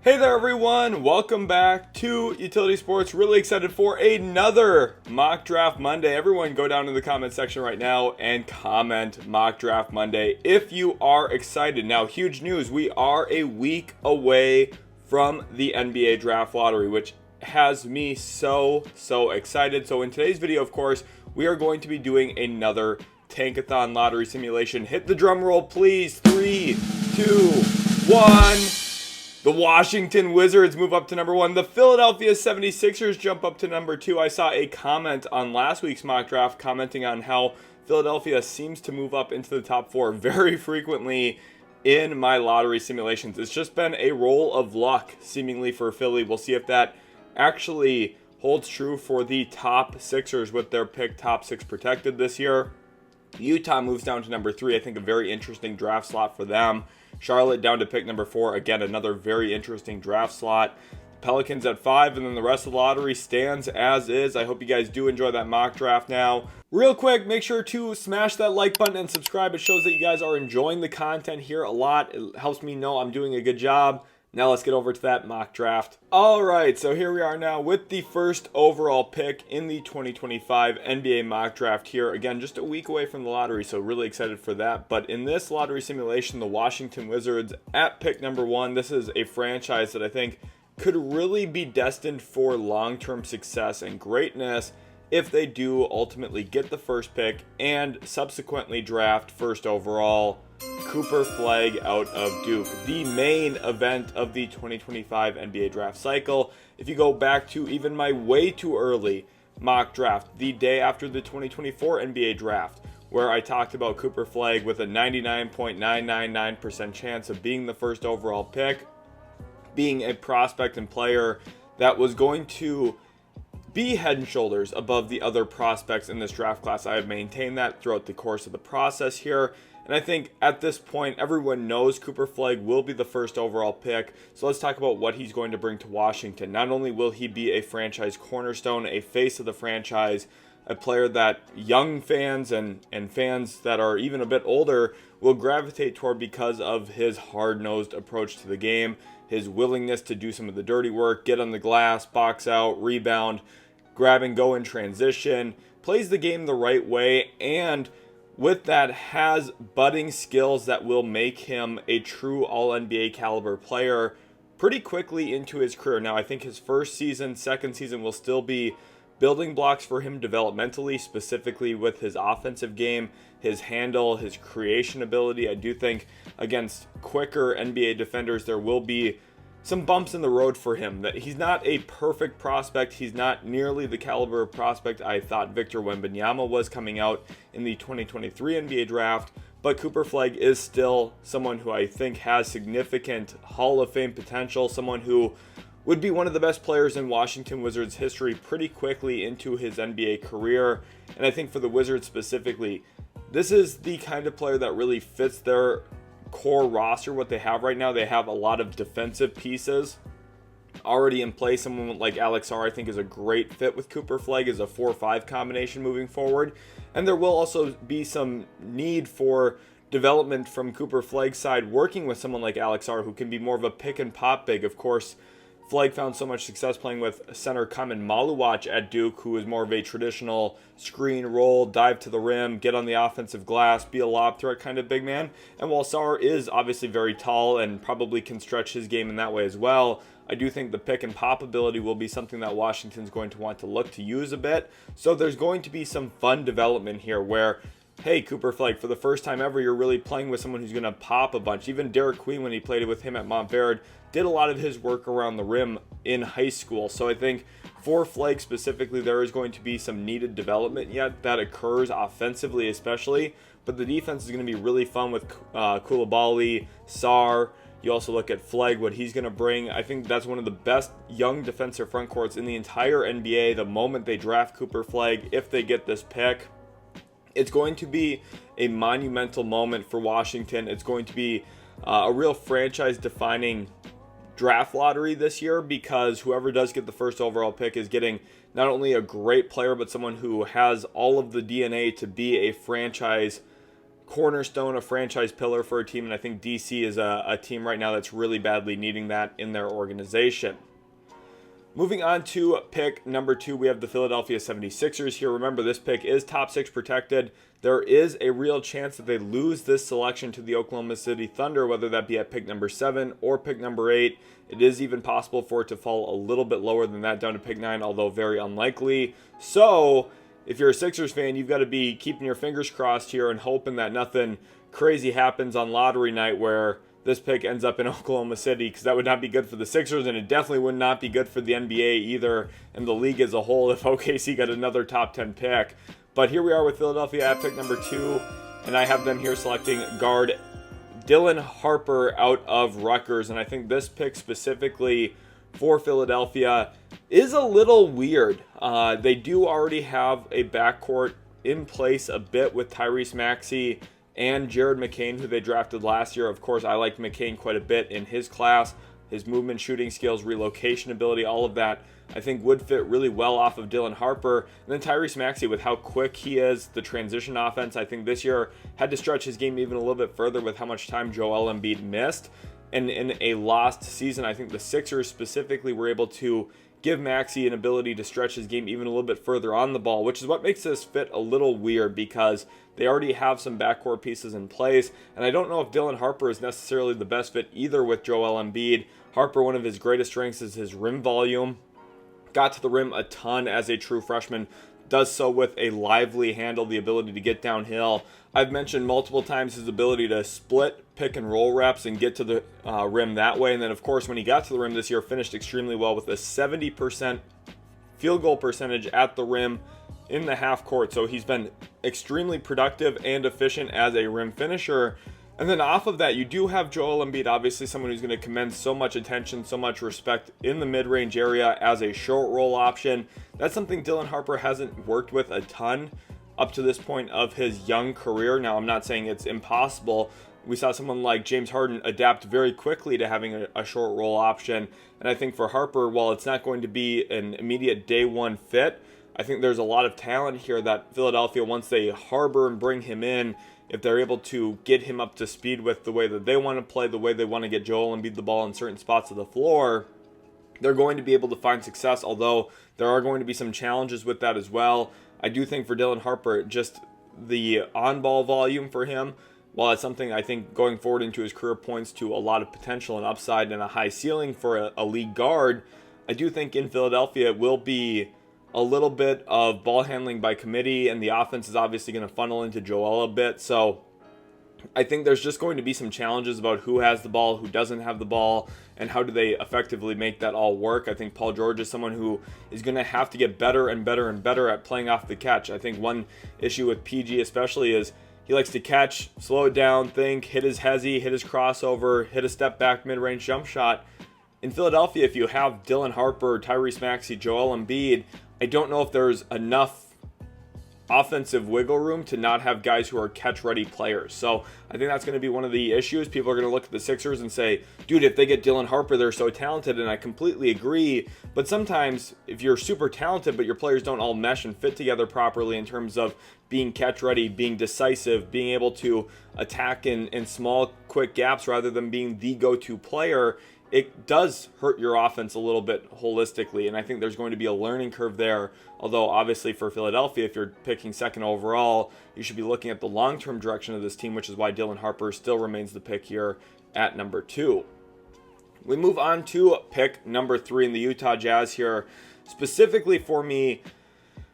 Hey there everyone, welcome back to Utility Sports. Really excited for another Mock Draft Monday. Everyone go down in the comment section right now and comment Mock Draft Monday if you are excited. Now, huge news, we are a week away from the NBA Draft Lottery, which has me so excited. So in today's video, of course, we are going to be doing another Tankathon lottery simulation. Hit the drum roll, please. 3, 2, 1. The Washington Wizards move up to number 1. The Philadelphia 76ers jump up to number 2. I saw a comment on last week's mock draft commenting on how Philadelphia seems to move up into the top 4 very frequently in my lottery simulations. It's just been a roll of luck seemingly for Philly. We'll see if that actually holds true for the top Sixers with their pick top 6 protected this year. Utah moves down to number 3. I think a very interesting draft slot for them. Charlotte down to pick number 4. Again, another very interesting draft slot. Pelicans at 5, and then the rest of the lottery stands as is. I hope you guys do enjoy that mock draft now. Real quick, make sure to smash that like button and subscribe. It shows that you guys are enjoying the content here a lot. It helps me know I'm doing a good job. Now let's get over to that mock draft. Alright, so here we are now with the first overall pick in the 2025 NBA mock draft here. Again, just a week away from the lottery, so really excited for that. But in this lottery simulation, the Washington Wizards at pick number 1. This is a franchise that I think could really be destined for long-term success and greatness if they do ultimately get the first pick and subsequently draft first overall Cooper Flagg out of Duke, the main event of the 2025 NBA draft cycle. If you go back to even my way too early mock draft, the day after the 2024 NBA draft, where I talked about Cooper Flagg with a 99.999% chance of being the first overall pick, being a prospect and player that was going to be head and shoulders above the other prospects in this draft class. I have maintained that throughout the course of the process here. And I think at this point, everyone knows Cooper Flagg will be the first overall pick. So let's talk about what he's going to bring to Washington. Not only will he be a franchise cornerstone, a face of the franchise, a player that young fans and fans that are even a bit older will gravitate toward because of his hard-nosed approach to the game, his willingness to do some of the dirty work, get on the glass, box out, rebound, grab and go in transition, plays the game the right way, and with that has budding skills that will make him a true all-NBA caliber player pretty quickly into his career. Now, I think his first season, second season will still be building blocks for him developmentally, specifically with his offensive game, his handle, his creation ability. I do think against quicker NBA defenders, there will be some bumps in the road for him. That he's not a perfect prospect. He's not nearly the caliber of prospect I thought Victor Wembanyama was coming out in the 2023 NBA draft. But Cooper Flagg is still someone who I think has significant Hall of Fame potential, someone who would be one of the best players in Washington Wizards history pretty quickly into his NBA career. And I think for the Wizards specifically, this is the kind of player that really fits their core roster. What they have right now, they have a lot of defensive pieces already in place. Someone like Alex Sarr I think is a great fit with Cooper Flagg as a 4-5 combination moving forward. And there will also be some need for development from Cooper Flagg's side working with someone like Alex Sarr, who can be more of a pick and pop big. Of course, Flagg found so much success playing with center Khaman Maluach at Duke, who is more of a traditional screen roll, dive to the rim, get on the offensive glass, be a lob threat kind of big man. And while Sarr is obviously very tall and probably can stretch his game in that way as well, I do think the pick and pop ability will be something that Washington's going to want to look to use a bit. So there's going to be some fun development here where, hey, Cooper Flagg, for the first time ever, you're really playing with someone who's going to pop a bunch. Even Derik Queen, when he played with him at Montverde, did a lot of his work around the rim in high school. So I think for Flagg specifically, there is going to be some needed development yet that occurs offensively especially. But the defense is going to be really fun with Coulibaly, Sarr. You also look at Flagg, what he's going to bring. I think that's one of the best young defensive front courts in the entire NBA the moment they draft Cooper Flagg, if they get this pick. It's going to be a monumental moment for Washington. It's going to be a real franchise-defining draft lottery this year, because whoever does get the first overall pick is getting not only a great player, but someone who has all of the DNA to be a franchise cornerstone, a franchise pillar for a team, and I think DC is a team right now that's really badly needing that in their organization. Moving on to pick number 2, we have the Philadelphia 76ers here. Remember, this pick is top 6 protected. There is a real chance that they lose this selection to the Oklahoma City Thunder, whether that be at pick number 7 or pick number 8. It is even possible for it to fall a little bit lower than that, down to pick 9, although very unlikely. So, if you're a Sixers fan, you've got to be keeping your fingers crossed here and hoping that nothing crazy happens on lottery night where this pick ends up in Oklahoma City, because that would not be good for the Sixers, and it definitely would not be good for the NBA either, and the league as a whole, if OKC got another top 10 pick. But here we are with Philadelphia at pick number 2, and I have them here selecting guard Dylan Harper out of Rutgers, and I think this pick specifically for Philadelphia is a little weird. They do already have a backcourt in place a bit with Tyrese Maxey and Jared McCain, who they drafted last year. Of course, I liked McCain quite a bit in his class. His movement, shooting skills, relocation ability, all of that, I think would fit really well off of Dylan Harper. And then Tyrese Maxey, with how quick he is, the transition offense, I think this year had to stretch his game even a little bit further with how much time Joel Embiid missed. And in a lost season, I think the Sixers specifically were able to give Maxey an ability to stretch his game even a little bit further on the ball, which is what makes this fit a little weird, because they already have some backcourt pieces in place, and I don't know if Dylan Harper is necessarily the best fit either with Joel Embiid. Harper, one of his greatest strengths is his rim volume. Got to the rim a ton as a true freshman, does so with a lively handle, the ability to get downhill. I've mentioned multiple times his ability to split pick and roll reps and get to the rim that way. And then, of course, when he got to the rim this year, finished extremely well with a 70% field goal percentage at the rim in the half court. So he's been extremely productive and efficient as a rim finisher. And then off of that, you do have Joel Embiid, obviously someone who's going to command so much attention, so much respect in the mid-range area as a short roll option. That's something Dylan Harper hasn't worked with a ton up to this point of his young career. Now, I'm not saying it's impossible. We saw someone like James Harden adapt very quickly to having a short roll option. And I think for Harper, while it's not going to be an immediate day one fit, I think there's a lot of talent here that Philadelphia, once they harbor and bring him in, if they're able to get him up to speed with the way that they want to play, the way they want to get Joel Embiid the ball in certain spots of the floor, they're going to be able to find success, although there are going to be some challenges with that as well. I do think for Dylan Harper, just the on-ball volume for him, while it's something I think going forward into his career points to a lot of potential and upside and a high ceiling for a league guard, I do think in Philadelphia it will be a little bit of ball handling by committee, and the offense is obviously going to funnel into Joel a bit. So I think there's just going to be some challenges about who has the ball, who doesn't have the ball, and how do they effectively make that all work. I think Paul George is someone who is going to have to get better and better and better at playing off the catch. I think one issue with PG especially is he likes to catch, slow it down, think, hit his hezzy, hit his crossover, hit a step back mid-range jump shot. In Philadelphia, if you have Dylan Harper, Tyrese Maxey, Joel Embiid, I don't know if there's enough offensive wiggle room to not have guys who are catch-ready players. So I think that's going to be one of the issues. People are going to look at the Sixers and say, dude, if they get Dylan Harper, they're so talented, and I completely agree. But sometimes if you're super talented but your players don't all mesh and fit together properly in terms of being catch-ready, being decisive, being able to attack in small, quick gaps rather than being the go-to player, it does hurt your offense a little bit holistically, and I think there's going to be a learning curve there. Although, obviously, for Philadelphia, if you're picking second overall, you should be looking at the long-term direction of this team, which is why Dylan Harper still remains the pick here at number 2. We move on to pick number 3 in the Utah Jazz here. Specifically for me,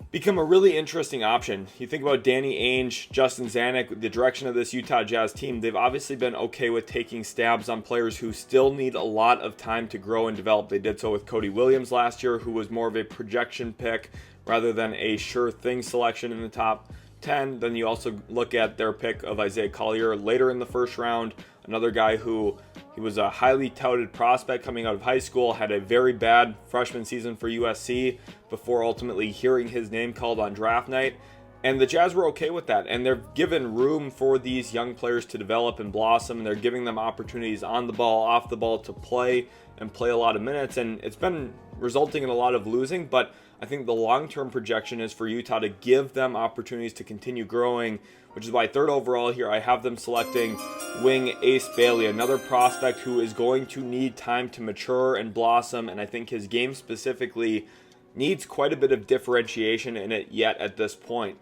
become a really interesting option. You think about Danny Ainge, Justin Zanuck, the direction of this Utah Jazz team. They've obviously been okay with taking stabs on players who still need a lot of time to grow and develop. They did so with Cody Williams last year, who was more of a projection pick rather than a sure thing selection in the top 10. Then you also look at their pick of Isaiah Collier later in the first round, another guy who he was a highly touted prospect coming out of high school, had a very bad freshman season for USC before ultimately hearing his name called on draft night. And the Jazz were okay with that, and they're given room for these young players to develop and blossom, and they're giving them opportunities on the ball, off the ball to play and play a lot of minutes. And it's been resulting in a lot of losing, but I think the long-term projection is for Utah to give them opportunities to continue growing, which is why third overall here I have them selecting wing Ace Bailey, another prospect who is going to need time to mature and blossom, and I think his game specifically needs quite a bit of differentiation in it yet at this point.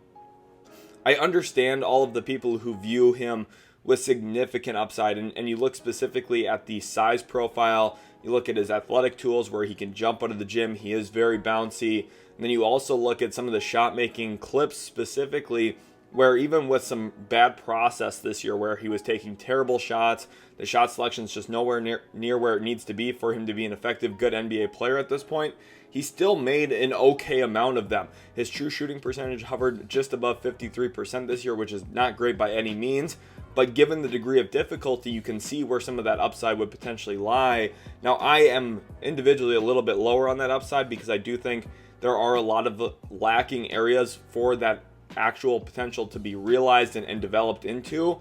I understand all of the people who view him with significant upside, and you look specifically at the size profile, you look at his athletic tools where he can jump out of the gym, he is very bouncy, and then you also look at some of the shot making clips specifically where even with some bad process this year where he was taking terrible shots, the shot selection is just nowhere near where it needs to be for him to be an effective, good NBA player at this point, he still made an okay amount of them. His true shooting percentage hovered just above 53% this year, which is not great by any means, but given the degree of difficulty, you can see where some of that upside would potentially lie. Now, I am individually a little bit lower on that upside because I do think there are a lot of lacking areas for that actual potential to be realized and developed into.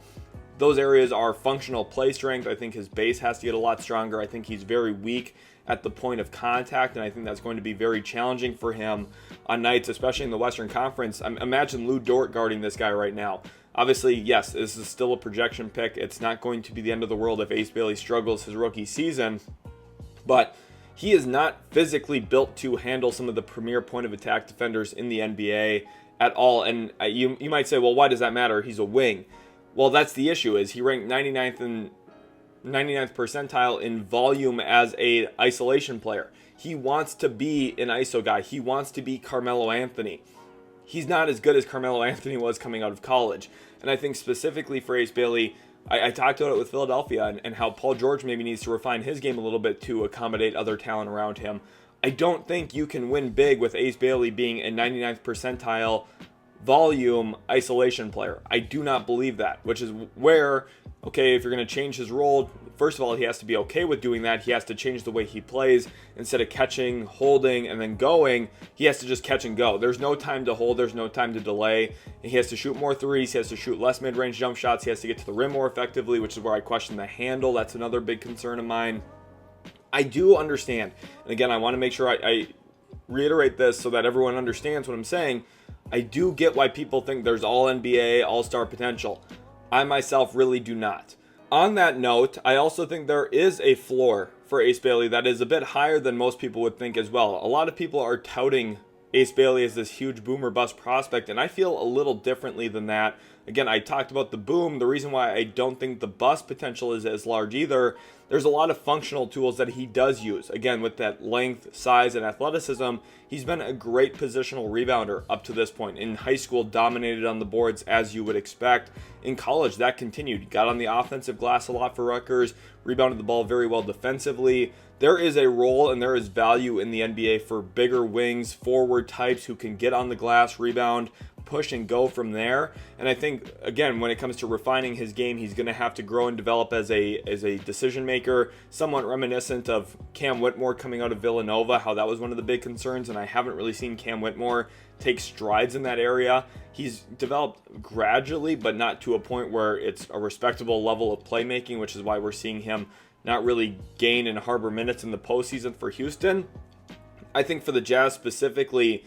Those areas are functional play strength. I think his base has to get a lot stronger. I think he's very weak at the point of contact, and I think that's going to be very challenging for him on nights, especially in the Western Conference. Imagine Lou Dort guarding this guy right now. Obviously, yes, this is still a projection pick. It's not going to be the end of the world if Ace Bailey struggles his rookie season, but he is not physically built to handle some of the premier point of attack defenders in the NBA at all. And you might say, well, why does that matter? He's a wing. Well, that's the issue, is he ranked 99th percentile in volume as a isolation player. He wants to be an ISO guy. He wants to be Carmelo Anthony. He's not as good as Carmelo Anthony was coming out of college. And I think specifically for Ace Bailey, I talked about it with Philadelphia and how Paul George maybe needs to refine his game a little bit to accommodate other talent around him. I don't think you can win big with Ace Bailey being a 99th percentile volume isolation player. I do not believe that, which is where, okay, if you're going to change his role, first of all, he has to be okay with doing that. He has to change the way he plays. Instead of catching, holding, and then going, he has to just catch and go. There's no time to hold. There's no time to delay. And he has to shoot more threes. He has to shoot less mid-range jump shots. He has to get to the rim more effectively, which is where I question the handle. That's another big concern of mine. I do understand. And again, I want to make sure I reiterate this so that everyone understands what I'm saying. I do get why people think there's all NBA, all-star potential. I myself really do not. On that note, I also think there is a floor for Ace Bailey that is a bit higher than most people would think as well. A lot of people are touting Ace Bailey as this huge boom or bust prospect, and I feel a little differently than that. Again, I talked about the boom. The reason why I don't think the bust potential is as large either, there's a lot of functional tools that he does use. Again, with that length, size, and athleticism, he's been a great positional rebounder up to this point. In high school, dominated on the boards as you would expect. In college, that continued. Got on the offensive glass a lot for Rutgers, rebounded the ball very well defensively. There is a role and there is value in the NBA for bigger wings, forward types who can get on the glass, rebound, push and go from there. And I think, again, when it comes to refining his game, he's going to have to grow and develop as a decision maker, somewhat reminiscent of Cam Whitmore coming out of Villanova, how that was one of the big concerns, and I haven't really seen Cam Whitmore take strides in that area. He's developed gradually, but not to a point where it's a respectable level of playmaking, which is why we're seeing him not really gain and harbor minutes in the postseason for Houston. I think for the Jazz specifically,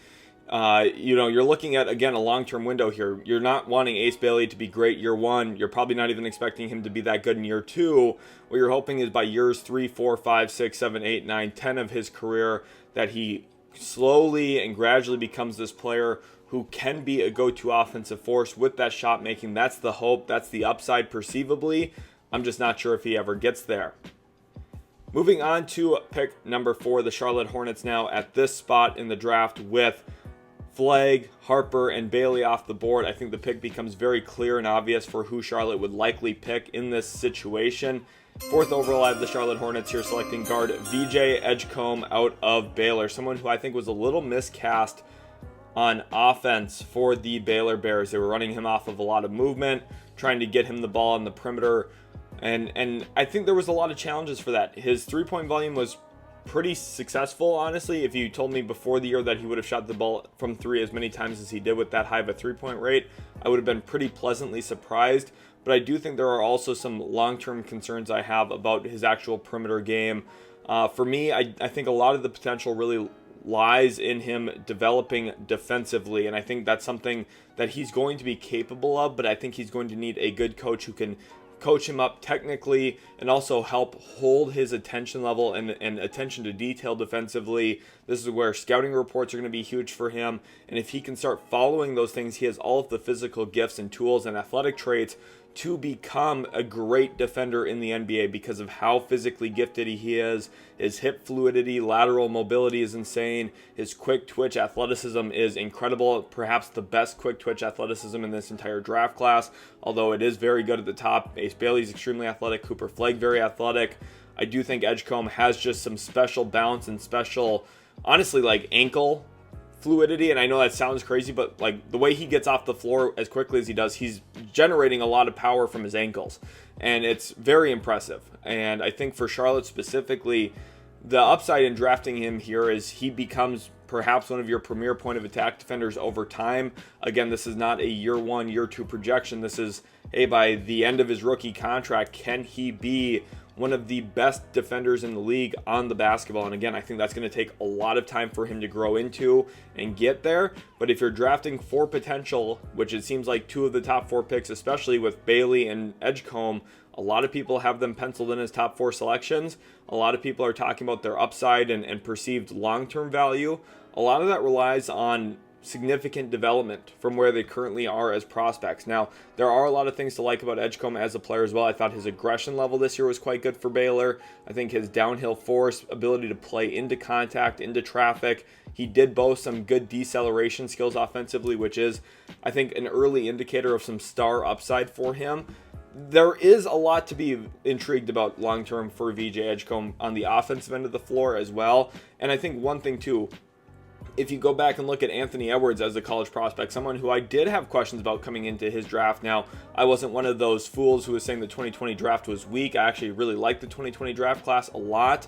you're looking at, again, a long-term window here. You're not wanting Ace Bailey to be great year one. You're probably not even expecting him to be that good in year two. What you're hoping is by years 3, 4, 5, 6, 7, 8, 9, 10 of his career that he slowly and gradually becomes this player who can be a go-to offensive force with that shot making. That's the hope. That's the upside perceivably. I'm just not sure if he ever gets there. Moving on to pick number 4, the Charlotte Hornets now at this spot in the draft with Flagg, Harper, and Bailey off the board. I think the pick becomes very clear and obvious for who Charlotte would likely pick in this situation. 4th overall, I have the Charlotte Hornets here selecting guard VJ Edgecombe out of Baylor, someone who I think was a little miscast on offense for the Baylor Bears. They were running him off of a lot of movement, trying to get him the ball on the perimeter, and I think there was a lot of challenges for that. His three-point volume was pretty successful, honestly. If you told me before the year that he would have shot the ball from three as many times as he did with that high of a three-point rate, I would have been pretty pleasantly surprised. But I do think there are also some long-term concerns I have about his actual perimeter game. For me, I think a lot of the potential really lies in him developing defensively, and I think that's something that he's going to be capable of, but I think he's going to need a good coach who can coach him up technically and also help hold his attention level and attention to detail defensively. This is where scouting reports are going to be huge for him, and if he can start following those things, he has all of the physical gifts and tools and athletic traits to become a great defender in the NBA because of how physically gifted he is. His hip fluidity, lateral mobility is insane. His quick twitch athleticism is incredible. Perhaps the best quick twitch athleticism in this entire draft class, although it is very good at the top. Ace Bailey's extremely athletic. Cooper Flagg, very athletic. I do think Edgecombe has just some special bounce and special, honestly, like ankle fluidity, and I know that sounds crazy, but like the way he gets off the floor as quickly as he does, he's generating a lot of power from his ankles, and it's very impressive. And I think for Charlotte specifically, the upside in drafting him here is he becomes perhaps one of your premier point of attack defenders over time. Again, this is not a year one, year two projection. This is, hey, by the end of his rookie contract, can he be one of the best defenders in the league on the basketball? And again, I think that's going to take a lot of time for him to grow into and get there. But if you're drafting for potential, which it seems like two of the top four picks, especially with Bailey and Edgecombe, a lot of people have them penciled in as top four selections. A lot of people are talking about their upside and perceived long-term value. A lot of that relies on significant development from where they currently are as prospects. Now, there are a lot of things to like about Edgecombe as a player as well. I thought his aggression level this year was quite good for Baylor. I think his downhill force, ability to play into contact, into traffic. He did boast some good deceleration skills offensively, which is, I think, an early indicator of some star upside for him. There is a lot to be intrigued about long-term for VJ Edgecombe on the offensive end of the floor as well. And I think one thing too, if you go back and look at Anthony Edwards as a college prospect, someone who I did have questions about coming into his draft. Now, I wasn't one of those fools who was saying the 2020 draft was weak. I actually really liked the 2020 draft class a lot.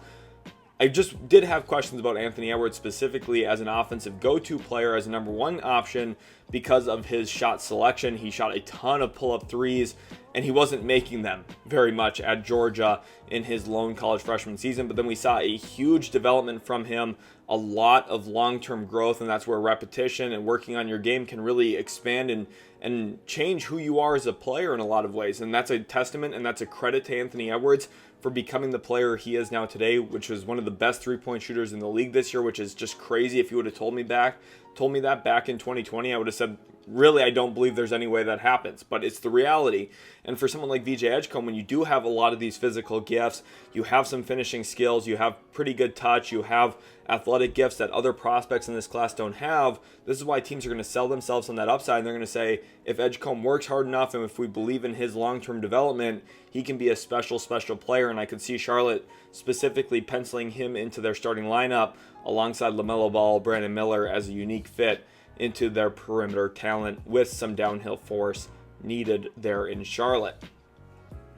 I just did have questions about Anthony Edwards specifically as an offensive go-to player, as a number one option because of his shot selection. He shot a ton of pull-up threes, and he wasn't making them very much at Georgia in his lone college freshman season. But then we saw a huge development from him, a lot of long-term growth, and that's where repetition and working on your game can really expand and change who you are as a player in a lot of ways. And that's a testament and that's a credit to Anthony Edwards for becoming the player he is now today, which was one of the best three-point shooters in the league this year, which is just crazy. If you would have told me that back in 2020, I would have said, really, I don't believe there's any way that happens, but it's the reality. And for someone like VJ Edgecombe, when you do have a lot of these physical gifts, you have some finishing skills, you have pretty good touch, you have athletic gifts that other prospects in this class don't have. This is why teams are going to sell themselves on that upside, and they're going to say, if Edgecombe works hard enough and if we believe in his long-term development, he can be a special player. And I could see Charlotte specifically penciling him into their starting lineup alongside LaMelo Ball, Brandon Miller as a unique fit into their perimeter talent with some downhill force needed there in Charlotte.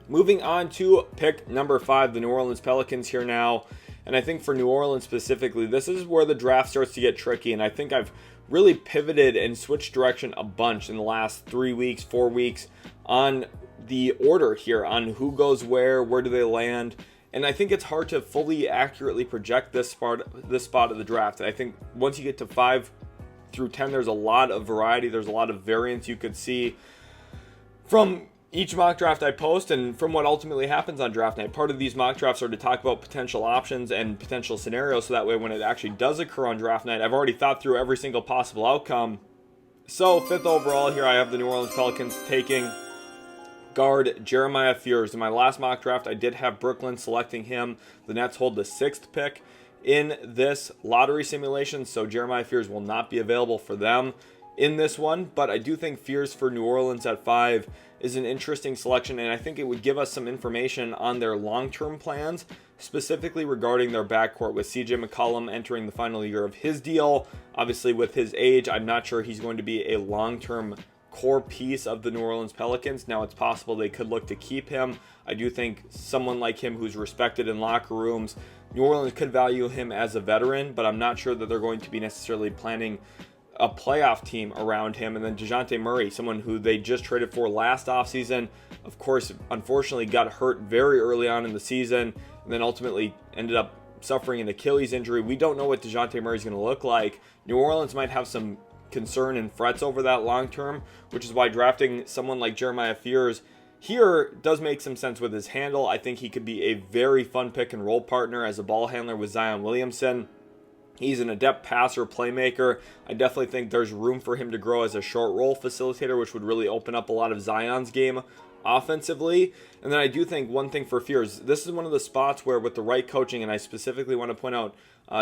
Moving on to pick number 5, the New Orleans Pelicans here now. And I think for New Orleans specifically, this is where the draft starts to get tricky. And I think I've really pivoted and switched direction a bunch in the last 3 weeks, 4 weeks on the order here, on who goes where do they land. And I think it's hard to fully accurately project this spot of the draft. I think once you get to 5 through 10, there's a lot of variety. There's a lot of variance you could see from each mock draft I post and from what ultimately happens on draft night. Part of these mock drafts are to talk about potential options and potential scenarios, so that way when it actually does occur on draft night, I've already thought through every single possible outcome. So 5th overall here, I have the New Orleans Pelicans taking guard Jeremiah Fears. In my last mock draft, I did have Brooklyn selecting him. The Nets hold the 6th pick in this lottery simulation, so Jeremiah Fears will not be available for them in this one, but I do think Fears for New Orleans at 5 is an interesting selection, and I think it would give us some information on their long-term plans, specifically regarding their backcourt with CJ McCollum entering the final year of his deal. Obviously, with his age, I'm not sure he's going to be a long-term core piece of the New Orleans Pelicans. Now, it's possible they could look to keep him. I do think someone like him who's respected in locker rooms, New Orleans could value him as a veteran, but I'm not sure that they're going to be necessarily planning a playoff team around him. And then DeJounte Murray, someone who they just traded for last offseason, of course, unfortunately got hurt very early on in the season, and then ultimately ended up suffering an Achilles injury. We don't know what DeJounte Murray is going to look like. New Orleans might have some concern and frets over that long term, which is why drafting someone like Jeremiah Fears here does make some sense with his handle. I think he could be a very fun pick and roll partner as a ball handler with Zion Williamson. He's an adept passer, playmaker. I definitely think there's room for him to grow as a short roll facilitator, which would really open up a lot of Zion's game offensively. And then I do think one thing for Fears, this is one of the spots where with the right coaching, and I specifically want to point out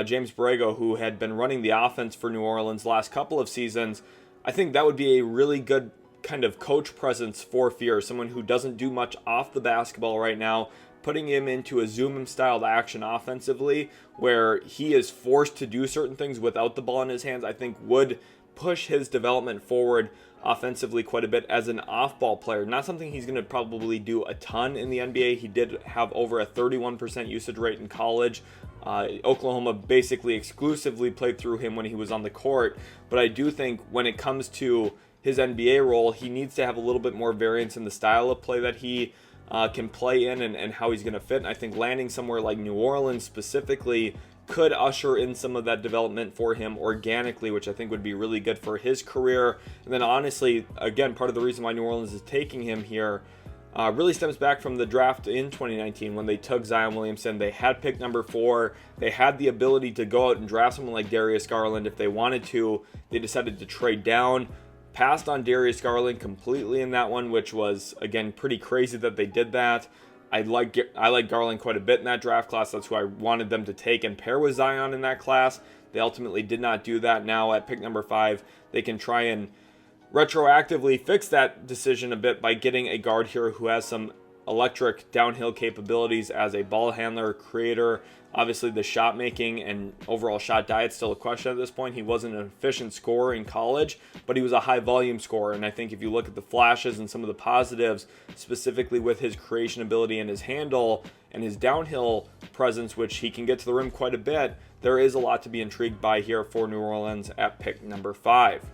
James Borrego, who had been running the offense for New Orleans last couple of seasons, I think that would be a really good kind of coach presence for Fears, someone who doesn't do much off the basketball right now. Putting him into a zoom styled action offensively where he is forced to do certain things without the ball in his hands, I think would push his development forward offensively quite a bit as an off-ball player. Not something he's going to probably do a ton in the NBA. He did have over a 31% usage rate in college. Oklahoma basically exclusively played through him when he was on the court. But I do think when it comes to his NBA role, he needs to have a little bit more variance in the style of play that he can play in and how he's going to fit. And I think landing somewhere like New Orleans specifically could usher in some of that development for him organically, which I think would be really good for his career. And then honestly, again, part of the reason why New Orleans is taking him here really stems back from the draft in 2019 when they took Zion Williamson. They had pick number 4. They had the ability to go out and draft someone like Darius Garland if they wanted to. They decided to trade down. Passed on Darius Garland completely in that one, which was, again, pretty crazy that they did that. I like Garland quite a bit in that draft class. That's who I wanted them to take and pair with Zion in that class. They ultimately did not do that. Now at pick number 5, they can try and retroactively fix that decision a bit by getting a guard here who has some electric downhill capabilities as a ball handler, creator. Obviously, the shot making and overall shot diet still a question at this point. He wasn't an efficient scorer in college, but he was a high volume scorer. And I think if you look at the flashes and some of the positives, specifically with his creation ability and his handle and his downhill presence, which he can get to the rim quite a bit, there is a lot to be intrigued by here for New Orleans at pick number 5.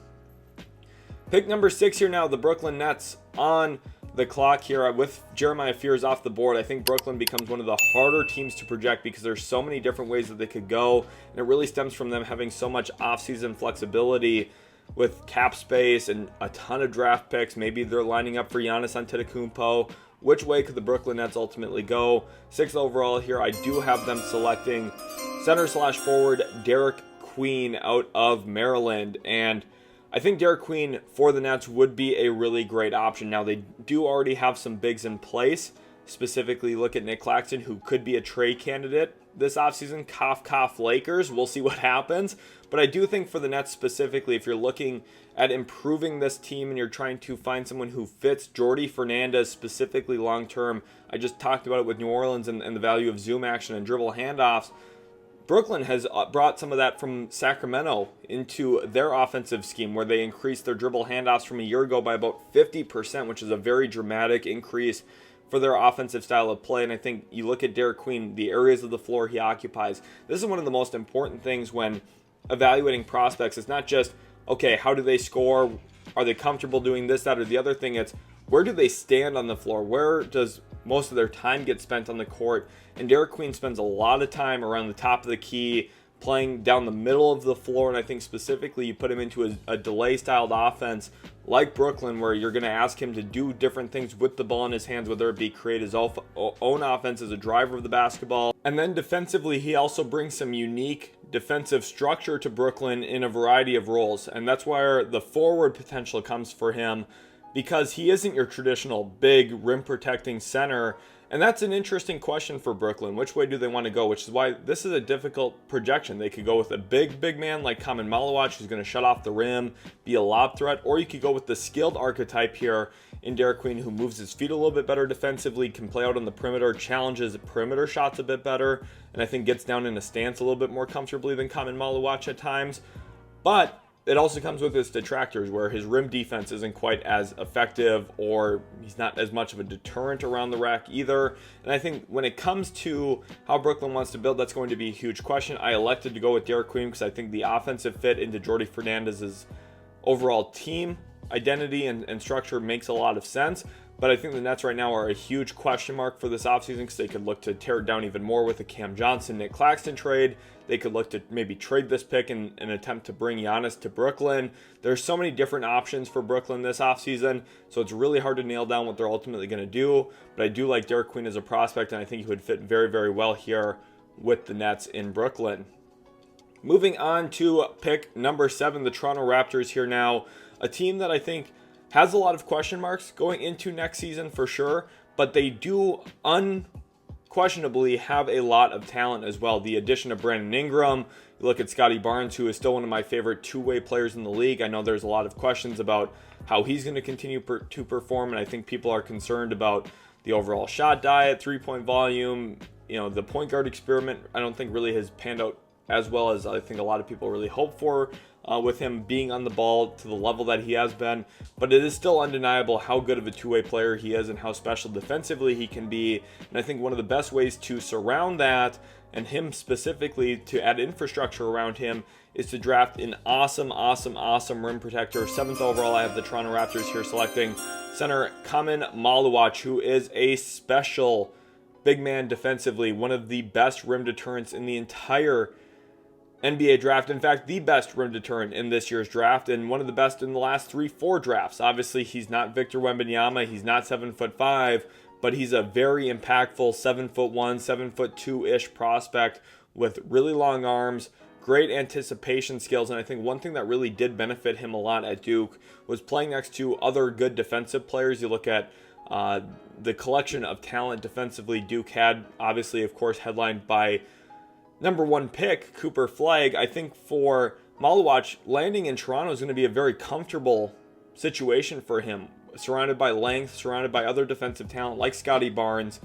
Pick number 6 here now, the Brooklyn Nets on the clock here with Jeremiah Fears off the board. I think Brooklyn becomes one of the harder teams to project because there's so many different ways that they could go, and it really stems from them having so much offseason flexibility with cap space and a ton of draft picks. Maybe they're lining up for Giannis Antetokounmpo. Which way could the Brooklyn Nets ultimately go? 6th overall here, I do have them selecting center/forward Derik Queen out of Maryland, and I think Derik Queen for the Nets would be a really great option. Now, they do already have some bigs in place. Specifically, look at Nick Claxton, who could be a trade candidate this offseason. Cough, Lakers. We'll see what happens. But I do think for the Nets specifically, if you're looking at improving this team and you're trying to find someone who fits Jordi Fernandez specifically long-term, I just talked about it with New Orleans and the value of zoom action and dribble handoffs. Brooklyn has brought some of that from Sacramento into their offensive scheme where they increased their dribble handoffs from a year ago by about 50%, which is a very dramatic increase for their offensive style of play. And I think you look at Derik Queen, the areas of the floor he occupies. This is one of the most important things when evaluating prospects. It's not just, okay, how do they score? Are they comfortable doing this, that, or the other thing? It's where do they stand on the floor? Where does most of their time get spent on the court? And Derik Queen spends a lot of time around the top of the key, playing down the middle of the floor. And I think specifically you put him into a delay-styled offense like Brooklyn, where you're going to ask him to do different things with the ball in his hands, whether it be create his own offense as a driver of the basketball. And then defensively, he also brings some unique defensive structure to Brooklyn in a variety of roles. And that's where the forward potential comes for him, because he isn't your traditional big rim protecting center. And that's an interesting question for Brooklyn. Which way do they want to go? Which is why this is a difficult projection. They could go with a big man like Khaman Maluach, who's going to shut off the rim, be a lob threat, or you could go with the skilled archetype here in Derik Queen, who moves his feet a little bit better defensively, can play out on the perimeter, challenges perimeter shots a bit better, and I think gets down in a stance a little bit more comfortably than Khaman Maluach at times. But it also comes with its detractors, where his rim defense isn't quite as effective, or he's not as much of a deterrent around the rack either. And I think when it comes to how Brooklyn wants to build, that's going to be a huge question. I elected to go with Derik because I think the offensive fit into Jordi Fernandez's overall team identity and structure makes a lot of sense. But I think the Nets right now are a huge question mark for this offseason, because they could look to tear it down even more with a Cam Johnson, Nick Claxton trade. They could look to maybe trade this pick in an attempt to bring Giannis to Brooklyn. There's so many different options for Brooklyn this offseason, so it's really hard to nail down what they're ultimately going to do. But I do like Derik Queen as a prospect, and I think he would fit very, very well here with the Nets in Brooklyn. Moving on to pick number 7, the Toronto Raptors here now. A team that I think has a lot of question marks going into next season for sure, but they do unquestionably have a lot of talent as well. The addition of Brandon Ingram, you look at Scotty Barnes, who is still one of my favorite two-way players in the league. I know there's a lot of questions about how he's going to continue to perform, and I think people are concerned about the overall shot diet, three-point volume. The point guard experiment, I don't think really has panned out as well as I think a lot of people really hope for. With him being on the ball to the level that he has been. But it is still undeniable how good of a two-way player he is and how special defensively he can be. And I think one of the best ways to surround that, and him specifically to add infrastructure around him, is to draft an awesome rim protector. 7th overall, I have the Toronto Raptors here selecting center Khaman Maluach, who is a special big man defensively. One of the best rim deterrents in the entire NBA draft. In fact, the best rim deterrent in this year's draft, and one of the best in the last 3-4 drafts. Obviously, he's not Victor Wembanyama, he's not 7'5", but he's a very impactful 7'1", 7'2"-ish prospect with really long arms, great anticipation skills, and I think one thing that really did benefit him a lot at Duke was playing next to other good defensive players. You look at the collection of talent defensively Duke had, obviously, of course, headlined by number 1 pick, Cooper Flagg. I think for Maluach, landing in Toronto is going to be a very comfortable situation for him, surrounded by length, surrounded by other defensive talent like Scotty Barnes,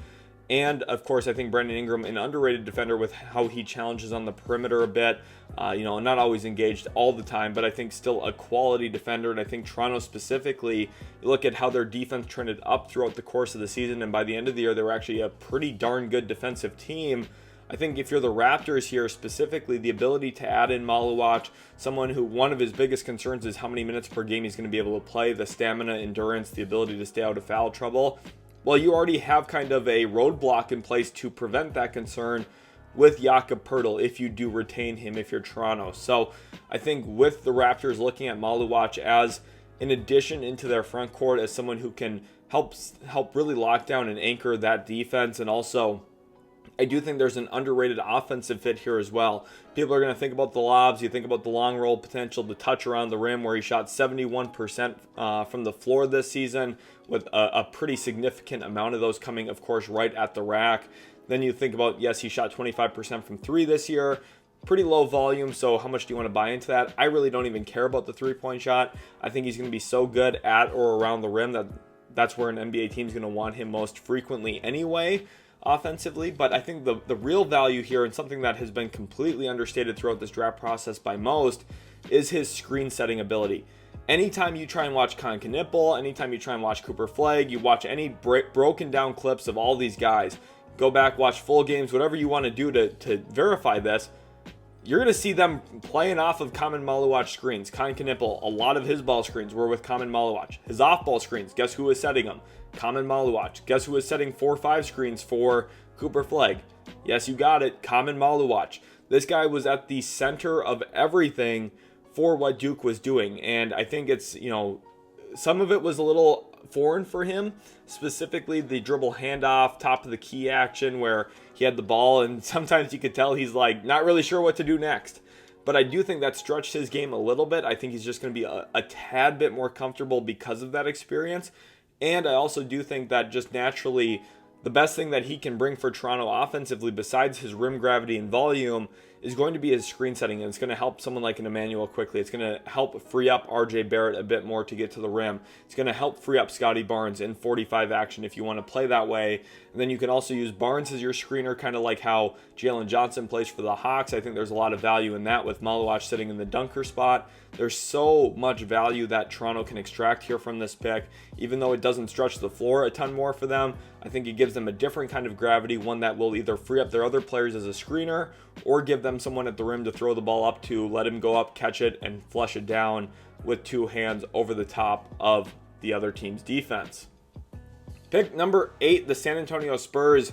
and of course I think Brandon Ingram, an underrated defender with how he challenges on the perimeter a bit, not always engaged all the time, but I think still a quality defender. And I think Toronto specifically, you look at how their defense trended up throughout the course of the season, and by the end of the year they were actually a pretty darn good defensive team. I think if you're the Raptors here specifically, the ability to add in Maluach, someone who one of his biggest concerns is how many minutes per game he's going to be able to play, the stamina, endurance, the ability to stay out of foul trouble. Well, you already have kind of a roadblock in place to prevent that concern with Jakob Poeltl if you do retain him if you're Toronto. So I think with the Raptors looking at Maluach as an addition into their front court, as someone who can help really lock down and anchor that defense, and also I do think there's an underrated offensive fit here as well. People are going to think about the lobs. You think about the long roll potential, the touch around the rim, where he shot 71% from the floor this season, with a pretty significant amount of those coming, of course, right at the rack. Then you think about, yes, he shot 25% from 3 this year. Pretty low volume, so how much do you want to buy into that? I really don't even care about the three-point shot. I think he's going to be so good at or around the rim that's where an NBA team is going to want him most frequently anyway, offensively. But I think the real value here, and something that has been completely understated throughout this draft process by most, is his screen setting ability. Anytime you try and watch Knueppel, anytime you try and watch Cooper Flagg, you watch any broken down clips of all these guys, go back, watch full games, whatever you want to do to verify this, you're going to see them playing off of Khaman Maluach screens. Knueppel, a lot of his ball screens were with Khaman Maluach. His off-ball screens, guess who was setting them? Khaman Maluach. Guess who was setting 4-5 screens for Cooper Flagg? Yes, you got it, Khaman Maluach. This guy was at the center of everything for what Duke was doing, and I think it's, some of it was a little foreign for him, specifically the dribble handoff, top of the key action where he had the ball, and sometimes you could tell he's like not really sure what to do next. But I do think that stretched his game a little bit. I think he's just going to be a tad bit more comfortable because of that experience. And I also do think that just naturally, the best thing that he can bring for Toronto offensively, besides his rim gravity and volume, is going to be his screen setting, and it's going to help someone like an Emmanuel quickly. It's going to help free up RJ Barrett a bit more to get to the rim. It's going to help free up Scotty Barnes in 45 action if you want to play that way. And then you can also use Barnes as your screener, kind of like how Jalen Johnson plays for the Hawks. I think there's a lot of value in that with Maluach sitting in the dunker spot. There's so much value that Toronto can extract here from this pick. Even though it doesn't stretch the floor a ton more for them, I think it gives them a different kind of gravity, one that will either free up their other players as a screener or give them someone at the rim to throw the ball up to, let him go up, catch it, and flush it down with two hands over the top of the other team's defense. Pick number 8, the San Antonio Spurs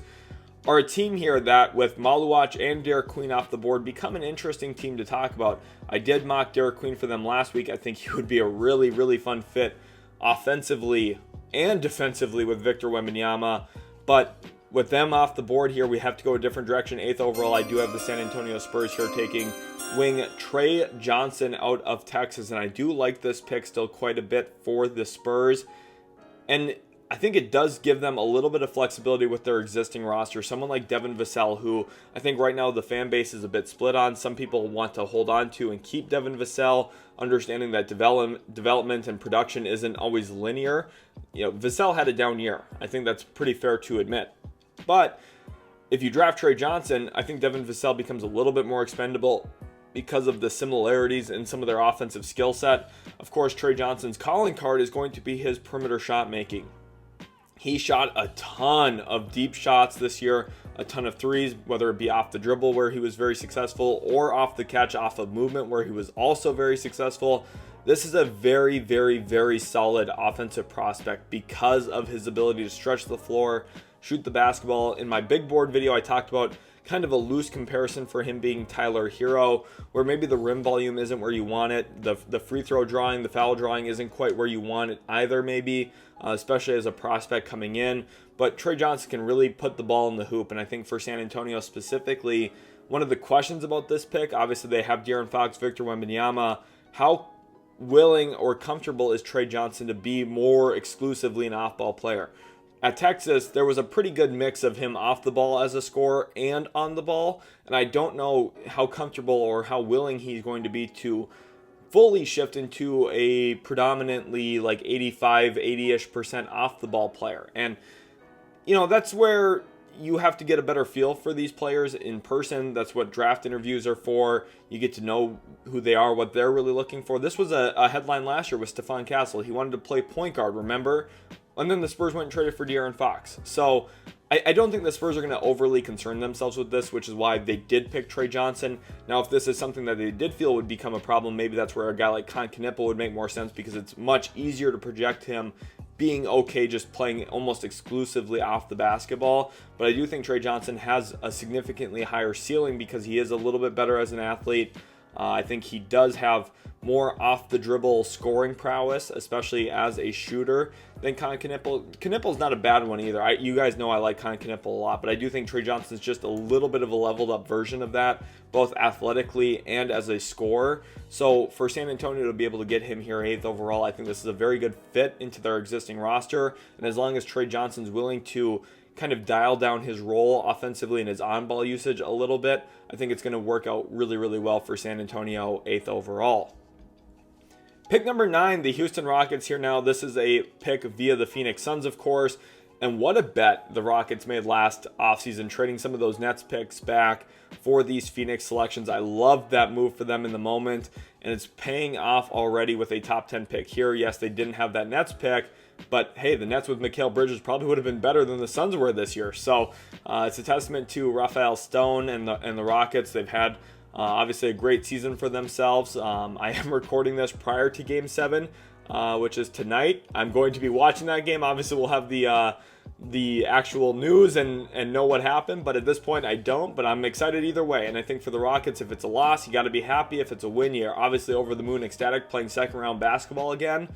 are a team here that, with Maluach and Derik Queen off the board, become an interesting team to talk about. I did mock Derik Queen for them last week. I think he would be a really, really fun fit offensively and defensively with Victor Wembanyama. But with them off the board here, we have to go a different direction. 8th overall, I do have the San Antonio Spurs here taking wing Tre Johnson out of Texas. And I do like this pick still quite a bit for the Spurs. And I think it does give them a little bit of flexibility with their existing roster. Someone like Devin Vassell, who I think right now the fan base is a bit split on. Some people want to hold on to and keep Devin Vassell, understanding that development and production isn't always linear. You know, Vassell had a down year. I think that's pretty fair to admit. But if you draft Tre Johnson, I think Devin Vassell becomes a little bit more expendable because of the similarities in some of their offensive skill set. Of course, Tre Johnson's calling card is going to be his perimeter shot making. He shot a ton of deep shots this year, a ton of threes, whether it be off the dribble where he was very successful or off the catch, off of movement where he was also very successful. This is a very, very, very solid offensive prospect because of his ability to stretch the floor, shoot the basketball. In my big board video, I talked about kind of a loose comparison for him being Tyler Thiero, where maybe the rim volume isn't where you want it. The free throw drawing, the foul drawing isn't quite where you want it either, maybe, especially as a prospect coming in. But Tre Johnson can really put the ball in the hoop. And I think for San Antonio specifically, one of the questions about this pick, obviously they have De'Aaron Fox, Victor Wembanyama. How willing or comfortable is Tre Johnson to be more exclusively an off-ball player? At Texas, there was a pretty good mix of him off the ball as a scorer and on the ball, and I don't know how comfortable or how willing he's going to be to fully shift into a predominantly like 85, 80-ish% off the ball player. And, you know, that's where you have to get a better feel for these players in person. That's what draft interviews are for. You get to know who they are, what they're really looking for. This was a headline last year with Stephon Castle. He wanted to play point guard, remember? And then the Spurs went and traded for De'Aaron Fox. So I don't think the Spurs are going to overly concern themselves with this, which is why they did pick Tre Johnson. Now, if this is something that they did feel would become a problem, maybe that's where a guy like Knueppel would make more sense, because it's much easier to project him being okay just playing almost exclusively off the basketball. But I do think Tre Johnson has a significantly higher ceiling because he is a little bit better as an athlete. I think he does have more off the dribble scoring prowess, especially as a shooter, than Knueppel. Knueppel's not a bad one either. You guys know I like Knueppel a lot, but I do think Tre Johnson's just a little bit of a leveled up version of that, both athletically and as a scorer. So for San Antonio to be able to get him here 8th overall, I think this is a very good fit into their existing roster. And as long as Tre Johnson's willing to kind of dial down his role offensively and his on-ball usage a little bit, I think it's going to work out really, really well for San Antonio 8th overall. Pick number 9, the Houston Rockets here now. This is a pick via the Phoenix Suns, of course. And what a bet the Rockets made last offseason, trading some of those Nets picks back for these Phoenix selections. I loved that move for them in the moment, and it's paying off already with a top 10 pick here. Yes, they didn't have that Nets pick, but hey, the Nets with Mikal Bridges probably would have been better than the Suns were this year. So it's a testament to Rafael Stone and the Rockets. They've had obviously a great season for themselves. I am recording this prior to Game 7, which is tonight. I'm going to be watching that game. Obviously, we'll have the actual news and know what happened, but at this point I don't. But I'm excited either way. And I think for the Rockets, if it's a loss, you got to be happy. If it's a win, you're obviously over the moon ecstatic, playing second round basketball again.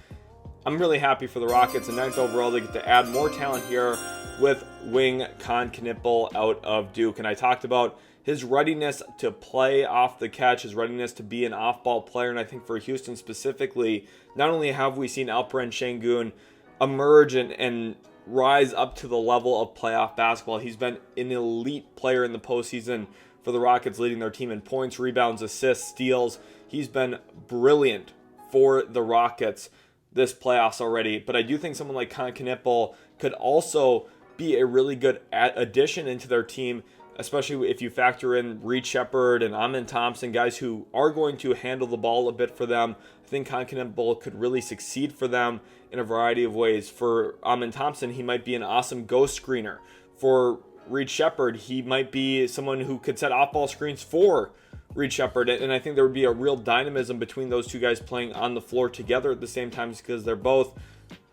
I'm really happy for the Rockets. And 9th overall, they get to add more talent here with wing Knueppel out of Duke. And I talked about his readiness to play off the catch, his readiness to be an off-ball player. And I think for Houston specifically, not only have we seen Alperen Sengun emerge and rise up to the level of playoff basketball. He's been an elite player in the postseason for the Rockets, leading their team in points, rebounds, assists, steals. He's been brilliant for the Rockets this playoffs already. But I do think someone like Knueppel could also be a really good addition into their team, especially if you factor in Reed Sheppard and Amen Thompson, guys who are going to handle the ball a bit for them. I think Knueppel could really succeed for them in a variety of ways. For Amen Thompson, he might be an awesome ghost screener. For Reed Sheppard, he might be someone who could set off-ball screens for Reed Sheppard, and I think there would be a real dynamism between those two guys playing on the floor together at the same time, because they're both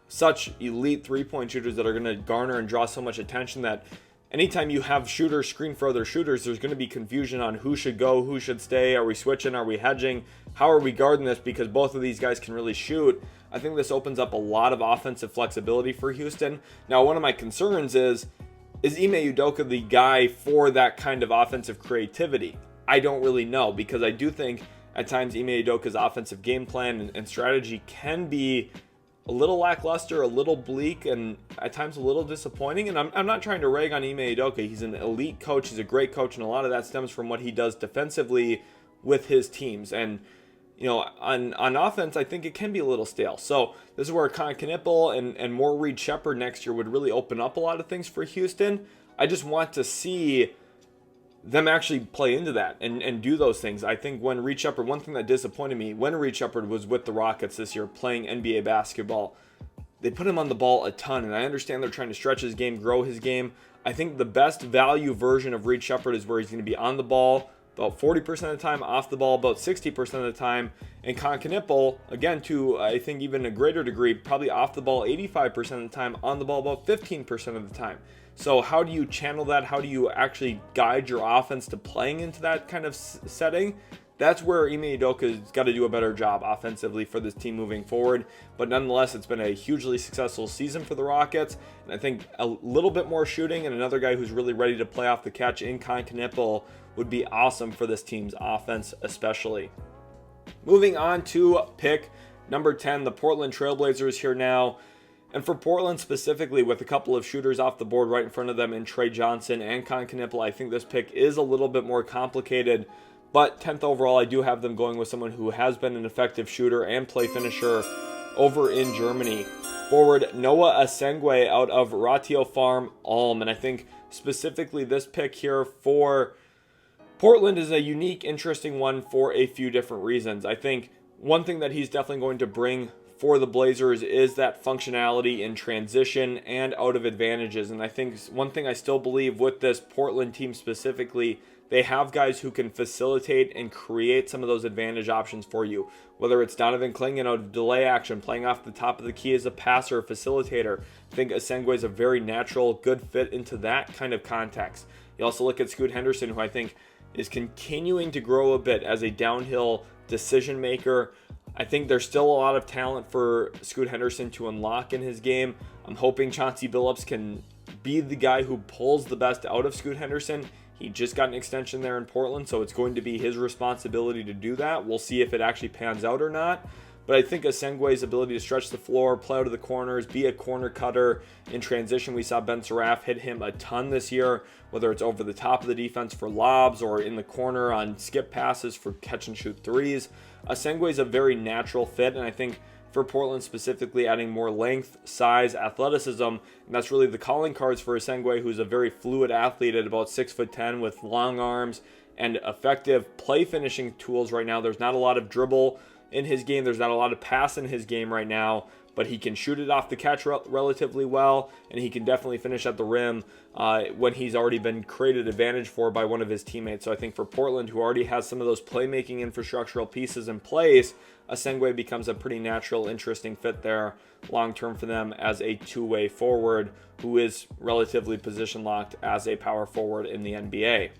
such elite three-point shooters that are going to garner and draw so much attention that anytime you have shooters screen for other shooters, there's going to be confusion on who should go, who should stay. Are we switching? Are we hedging? How are we guarding this? Because both of these guys can really shoot. I think this opens up a lot of offensive flexibility for Houston. Now, one of my concerns is Ime Udoka the guy for that kind of offensive creativity? I don't really know, because I do think at times Ime Udoka's offensive game plan and strategy can be a little lackluster, a little bleak, and at times a little disappointing. And I'm not trying to rag on Ime Udoka. He's an elite coach. He's a great coach, and a lot of that stems from what he does defensively with his teams. And, you know, on offense, I think it can be a little stale. So this is where Knueppel and more Reed Sheppard next year would really open up a lot of things for Houston. I just want to see them actually play into that and do those things. I think when Reed Sheppard, one thing that disappointed me, when Reed Sheppard was with the Rockets this year playing NBA basketball, they put him on the ball a ton, and I understand they're trying to stretch his game, grow his game. I think the best value version of Reed Sheppard is where he's going to be on the ball about 40% of the time, off the ball about 60% of the time, and Knueppel, again, to I think even a greater degree, probably off the ball 85% of the time, on the ball about 15% of the time. So how do you channel that? How do you actually guide your offense to playing into that kind of setting? That's where Ime Udoka's got to do a better job offensively for this team moving forward. But nonetheless, it's been a hugely successful season for the Rockets. And I think a little bit more shooting and another guy who's really ready to play off the catch in Knueppel would be awesome for this team's offense especially. Moving on to pick number 10, the Portland Trailblazers here now. And for Portland specifically, with a couple of shooters off the board right in front of them in Trey Johnson and Knueppel, I think this pick is a little bit more complicated. But 10th overall, I do have them going with someone who has been an effective shooter and play finisher over in Germany. Forward Noah Essengue out of Ratio Farm Ulm. And I think specifically this pick here for Portland is a unique, interesting one for a few different reasons. I think one thing that he's definitely going to bring for the Blazers is that functionality in transition and out of advantages. And I think one thing I still believe with this Portland team specifically, they have guys who can facilitate and create some of those advantage options for you. Whether it's Donovan Clingan out of delay action, playing off the top of the key as a passer, facilitator. I think Essengue is a very natural, good fit into that kind of context. You also look at Scoot Henderson, who I think is continuing to grow a bit as a downhill decision maker. I think there's still a lot of talent for Scoot Henderson to unlock in his game. I'm hoping Chauncey Billups can be the guy who pulls the best out of Scoot Henderson. He just got an extension there in Portland, so it's going to be his responsibility to do that. We'll see if it actually pans out or not. But I think Essengue's ability to stretch the floor, play out of the corners, be a corner cutter in transition. We saw Ben Seraph hit him a ton this year, whether it's over the top of the defense for lobs or in the corner on skip passes for catch and shoot threes. Essengue is a very natural fit, and I think for Portland specifically, adding more length, size, athleticism, and that's really the calling cards for Essengue, who's a very fluid athlete at about 6'10" with long arms and effective play finishing tools right now. There's not a lot of dribble in his game. There's not a lot of pass in his game right now, but he can shoot it off the catch relatively well, and he can definitely finish at the rim when he's already been created advantage for by one of his teammates. So I think for Portland, who already has some of those playmaking infrastructural pieces in place, Essengue becomes a pretty natural, interesting fit there long-term for them as a two-way forward who is relatively position locked as a power forward in the NBA.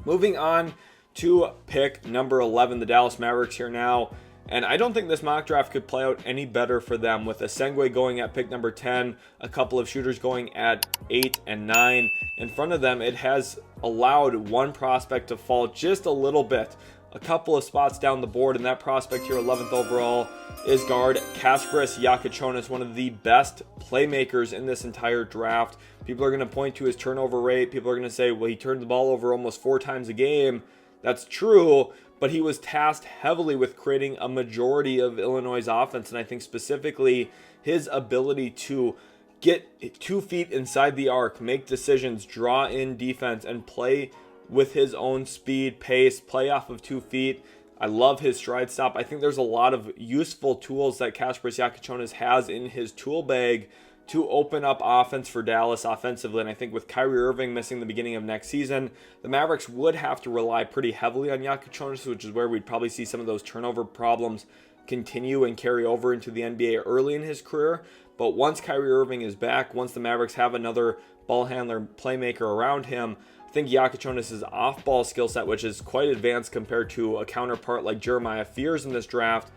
Moving on to pick number 11, the Dallas Mavericks here now. And I don't think this mock draft could play out any better for them, with Essengue going at pick number 10, a couple of shooters going at 8 and 9. In front of them, it has allowed one prospect to fall just a little bit. a couple of spots down the board, and that prospect here, 11th overall, is guard Kasparas Jakucionis, one of the best playmakers in this entire draft. People are going to point to his turnover rate. People are going to say, well, he turned the ball over almost 4 times a game. That's true, but he was tasked heavily with creating a majority of Illinois' offense, and I think specifically his ability to get 2 feet inside the arc, make decisions, draw in defense, and play with his own speed, pace, play off of 2 feet. I love his stride stop. I think there's a lot of useful tools that Kasparas Jakucionis has in his tool bag to open up offense for Dallas offensively. And I think with Kyrie Irving missing the beginning of next season, the Mavericks would have to rely pretty heavily on Jakucionis, which is where we'd probably see some of those turnover problems continue and carry over into the NBA early in his career. But once Kyrie Irving is back, once the Mavericks have another ball handler, playmaker around him, I think Jakucionis' off-ball skill set, which is quite advanced compared to a counterpart like Jeremiah Fears in this draft,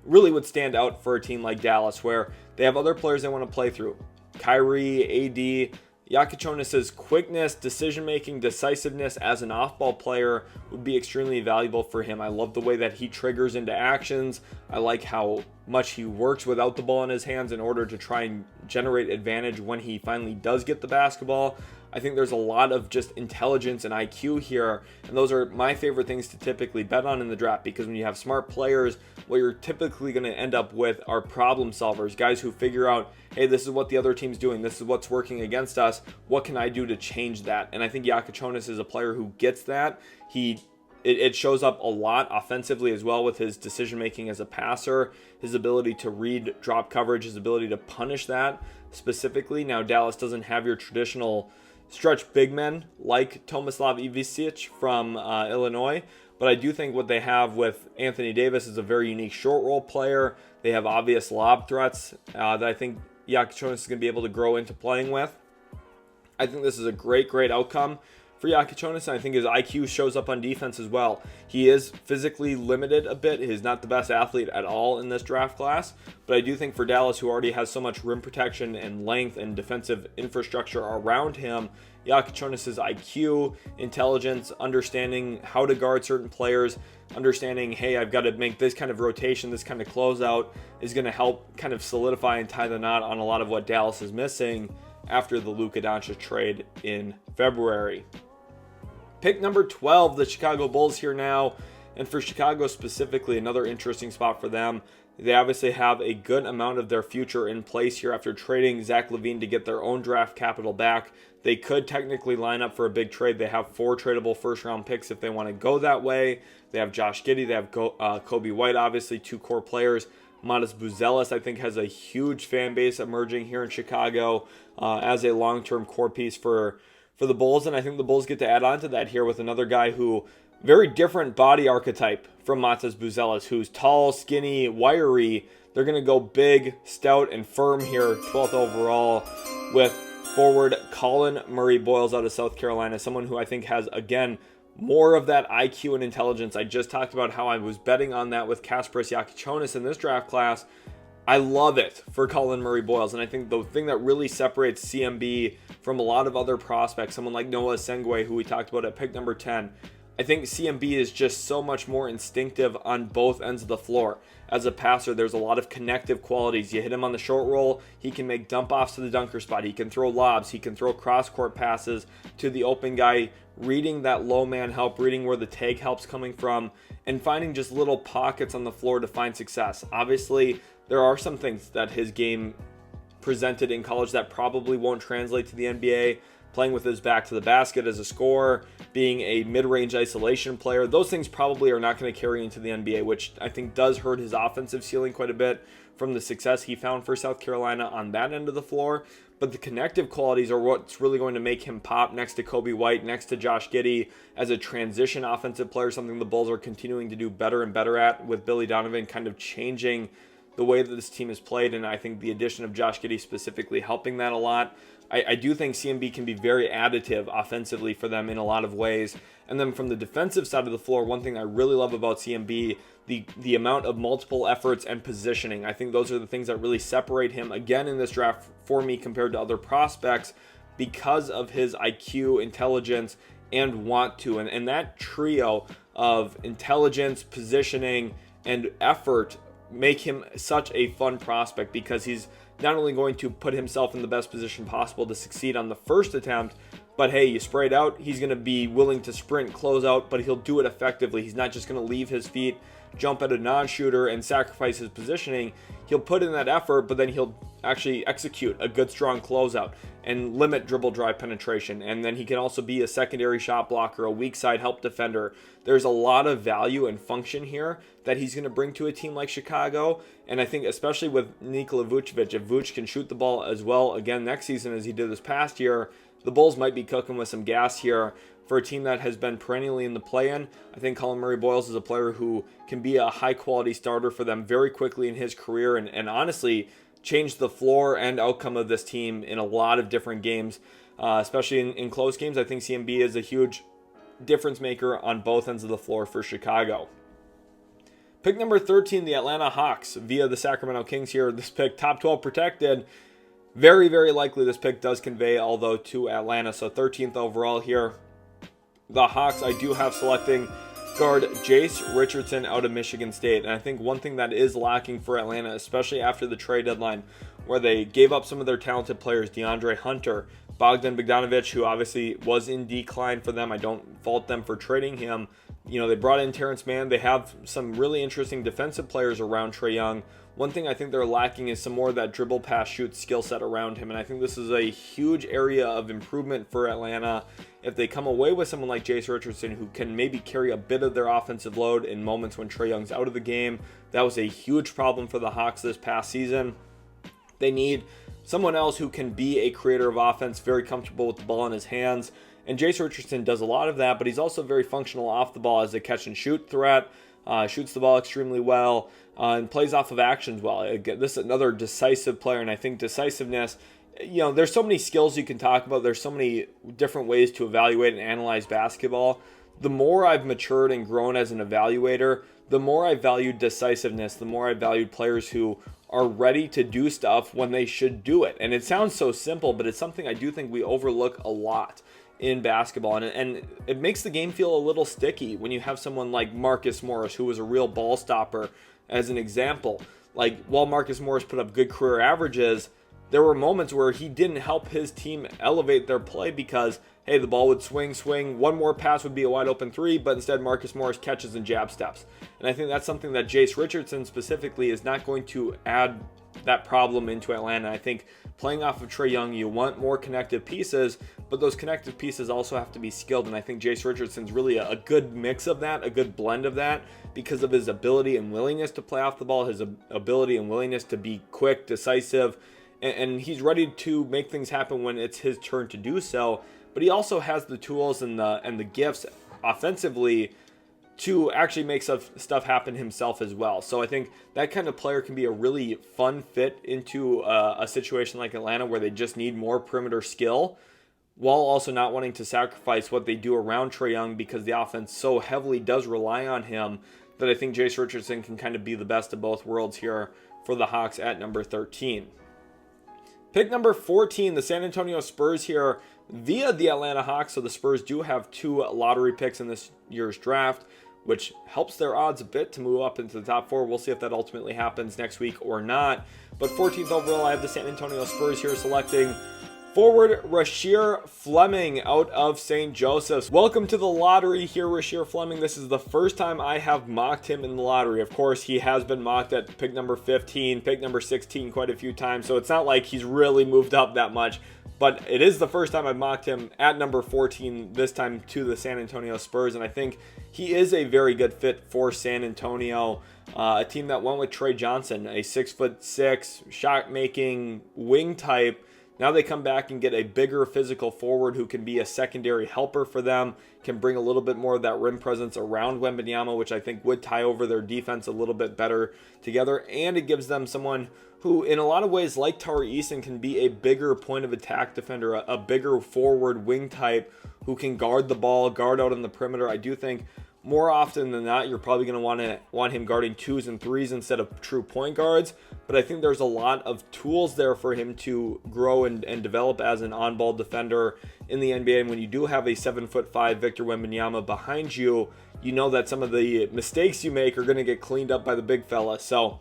really would stand out for a team like Dallas, where they have other players they want to play through. Kyrie, AD, Jakucionis' quickness, decision-making, decisiveness as an off-ball player would be extremely valuable for him. I love the way that he triggers into actions. I like how much he works without the ball in his hands in order to try and generate advantage when he finally does get the basketball. I think there's a lot of just intelligence and IQ here, and those are my favorite things to typically bet on in the draft, because when you have smart players, what you're typically going to end up with are problem solvers, guys who figure out, hey, this is what the other team's doing, this is what's working against us, what can I do to change that? And I think Jakucionis is a player who gets that. It shows up a lot offensively as well with his decision making as a passer, his ability to read drop coverage, his ability to punish that specifically. Now, Dallas doesn't have your traditional stretch big men like Tomislav Ivicic from Illinois, but I do think what they have with Anthony Davis is a very unique short roll player. They have obvious lob threats that I think Jakucionis is going to be able to grow into playing with. I think this is a great outcome for Jakucionis, and I think his IQ shows up on defense as well. He is physically limited a bit. He's not the best athlete at all in this draft class, but I do think for Dallas, who already has so much rim protection and length and defensive infrastructure around him, Jakucionis' IQ, intelligence, understanding how to guard certain players, understanding, hey, I've got to make this kind of rotation, this kind of closeout, is going to help kind of solidify and tie the knot on a lot of what Dallas is missing after the Luka Doncic trade in February. Pick number 12, the Chicago Bulls here now. And for Chicago specifically, another interesting spot for them. They obviously have a good amount of their future in place here after trading Zach LaVine to get their own draft capital back. They could technically line up for a big trade. They have 4 tradable first-round picks if they want to go that way. They have Josh Giddey. They have Kobe White, obviously, 2 core players. Matas Buzelis, I think, has a huge fan base emerging here in Chicago as a long-term core piece for the Bulls, and I think the Bulls get to add on to that here with another guy who, very different body archetype from Matas Buzelis, who's tall, skinny, wiry. They're going to go big, stout, and firm here, 12th overall, with forward Collin Murray-Boyles out of South Carolina, someone who I think has, again, more of that IQ and intelligence. I just talked about how I was betting on that with Kasparas Jakucionis in this draft class. I love it for Collin Murray-Boyles, and I think the thing that really separates CMB from a lot of other prospects, someone like Noah Essengue, who we talked about at pick number 10, I think CMB is just so much more instinctive on both ends of the floor. As a passer, there's a lot of connective qualities. You hit him on the short roll, he can make dump-offs to the dunker spot, he can throw lobs, he can throw cross-court passes to the open guy, reading that low man help, reading where the tag help's coming from, and finding just little pockets on the floor to find success. Obviously, there are some things that his game presented in college that probably won't translate to the NBA. Playing with his back to the basket as a scorer, being a mid-range isolation player, those things probably are not going to carry into the NBA, which I think does hurt his offensive ceiling quite a bit from the success he found for South Carolina on that end of the floor. But the connective qualities are what's really going to make him pop next to Kobe White, next to Josh Giddey as a transition offensive player, something the Bulls are continuing to do better and better at, with Billy Donovan kind of changing the way that this team is played, and I think the addition of Josh Giddey specifically helping that a lot. I do think CMB can be very additive offensively for them in a lot of ways. And then from the defensive side of the floor, one thing I really love about CMB, the amount of multiple efforts and positioning. I think those are the things that really separate him again in this draft for me compared to other prospects, because of his IQ, intelligence, and want to. And that trio of intelligence, positioning, and effort make him such a fun prospect, because he's not only going to put himself in the best position possible to succeed on the first attempt, but hey, you spray it out, he's going to be willing to sprint, close out, but he'll do it effectively. He's not just going to leave his feet, jump at a non-shooter, and sacrifice his positioning. He'll put in that effort, but then he'll actually execute a good, strong closeout and limit dribble drive penetration. And then he can also be a secondary shot blocker, a weak side help defender. There's a lot of value and function here that he's going to bring to a team like Chicago. And I think especially with Nikola Vucevic, if Vuce can shoot the ball as well again next season as he did this past year, the Bulls might be cooking with some gas here for a team that has been perennially in the play-in. I think Collin Murray-Boyles is a player who can be a high-quality starter for them very quickly in his career, and honestly change the floor and outcome of this team in a lot of different games, especially in close games. I think CMB is a huge difference maker on both ends of the floor for Chicago. Pick number 13, the Atlanta Hawks via the Sacramento Kings here. This pick, top 12 protected. Very, very likely this pick does convey, although, to Atlanta. So 13th overall here. The Hawks, I do have selecting guard Jase Richardson out of Michigan State. And I think one thing that is lacking for Atlanta, especially after the trade deadline, where they gave up some of their talented players, DeAndre Hunter, Bogdan Bogdanovic, who obviously was in decline for them. I don't fault them for trading him. You know, they brought in Terrence Mann. They have some really interesting defensive players around Trae Young. One thing I think they're lacking is some more of that dribble, pass, shoot skill set around him. And I think this is a huge area of improvement for Atlanta. If they come away with someone like Jase Richardson, who can maybe carry a bit of their offensive load in moments when Trae Young's out of the game, that was a huge problem for the Hawks this past season. They need someone else who can be a creator of offense, very comfortable with the ball in his hands. And Jase Richardson does a lot of that, but he's also very functional off the ball as a catch and shoot threat, shoots the ball extremely well, and plays off of actions well. This is another decisive player, and I think decisiveness, you know, there's so many skills you can talk about. There's so many different ways to evaluate and analyze basketball. The more I've matured and grown as an evaluator, the more I valued decisiveness, the more I valued players who are ready to do stuff when they should do it. And it sounds so simple, but it's something I do think we overlook a lot in basketball, and it makes the game feel a little sticky when you have someone like Marcus Morris, who was a real ball stopper, as an example. Like, while Marcus Morris put up good career averages, there were moments where he didn't help his team elevate their play because, hey, the ball would swing, one more pass would be a wide open three, but instead Marcus Morris catches and jab steps. And I think that's something that Jase Richardson specifically is not going to add that problem into Atlanta. I think playing off of Trae Young, you want more connective pieces, but those connective pieces also have to be skilled. And I think Jase Richardson's really a good mix of that, a good blend of that, because of his ability and willingness to play off the ball, his ability and willingness to be quick, decisive, and he's ready to make things happen when it's his turn to do so. But he also has the tools and the gifts offensively to actually make stuff happen himself as well. So I think that kind of player can be a really fun fit into a situation like Atlanta, where they just need more perimeter skill, while also not wanting to sacrifice what they do around Trae Young, because the offense so heavily does rely on him, that I think Jase Richardson can kind of be the best of both worlds here for the Hawks at number 13. Pick number 14, the San Antonio Spurs here via the Atlanta Hawks. So the Spurs do have 2 lottery picks in this year's draft, which helps their odds a bit to move up into the top 4. We'll see if that ultimately happens next week or not. But 14th overall, I have the San Antonio Spurs here selecting forward Rasheer Fleming out of St. Joseph's. Welcome to the lottery here, Rasheer Fleming. This is the first time I have mocked him in the lottery. Of course, he has been mocked at pick number 15, pick number 16 quite a few times, so it's not like he's really moved up that much. But it is the first time I've mocked him at number 14, this time to the San Antonio Spurs, and I think he is a very good fit for San Antonio, a team that went with Trey Johnson, a 6'6", shot-making wing type. Now they come back and get a bigger physical forward who can be a secondary helper for them, can bring a little bit more of that rim presence around Wembanyama, which I think would tie over their defense a little bit better together, and it gives them someone who, in a lot of ways, like Tari Eason, can be a bigger point of attack defender, a bigger forward wing type who can guard the ball, guard out on the perimeter. I do think more often than not, you're probably going to want him guarding 2s and 3s instead of true point guards. But I think there's a lot of tools there for him to grow and develop as an on-ball defender in the NBA. And when you do have a 7'5" Victor Wembanyama behind you, you know that some of the mistakes you make are going to get cleaned up by the big fella. So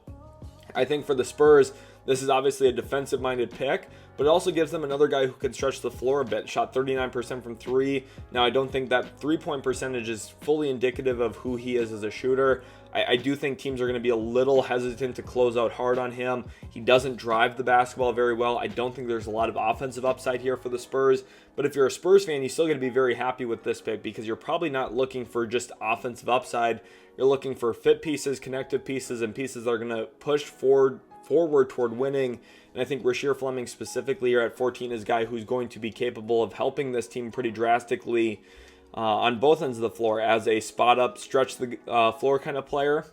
I think for the Spurs, this is obviously a defensive-minded pick, but it also gives them another guy who can stretch the floor a bit. Shot 39% from 3. Now, I don't think that 3-point percentage is fully indicative of who he is as a shooter. I do think teams are going to be a little hesitant to close out hard on him. He doesn't drive the basketball very well. I don't think there's a lot of offensive upside here for the Spurs. But if you're a Spurs fan, you're still going to be very happy with this pick because you're probably not looking for just offensive upside. You're looking for fit pieces, connective pieces, and pieces that are going to push forward toward winning. And I think Rasheer Fleming specifically here at 14 is a guy who's going to be capable of helping this team pretty drastically on both ends of the floor as a spot up, stretch the floor kind of player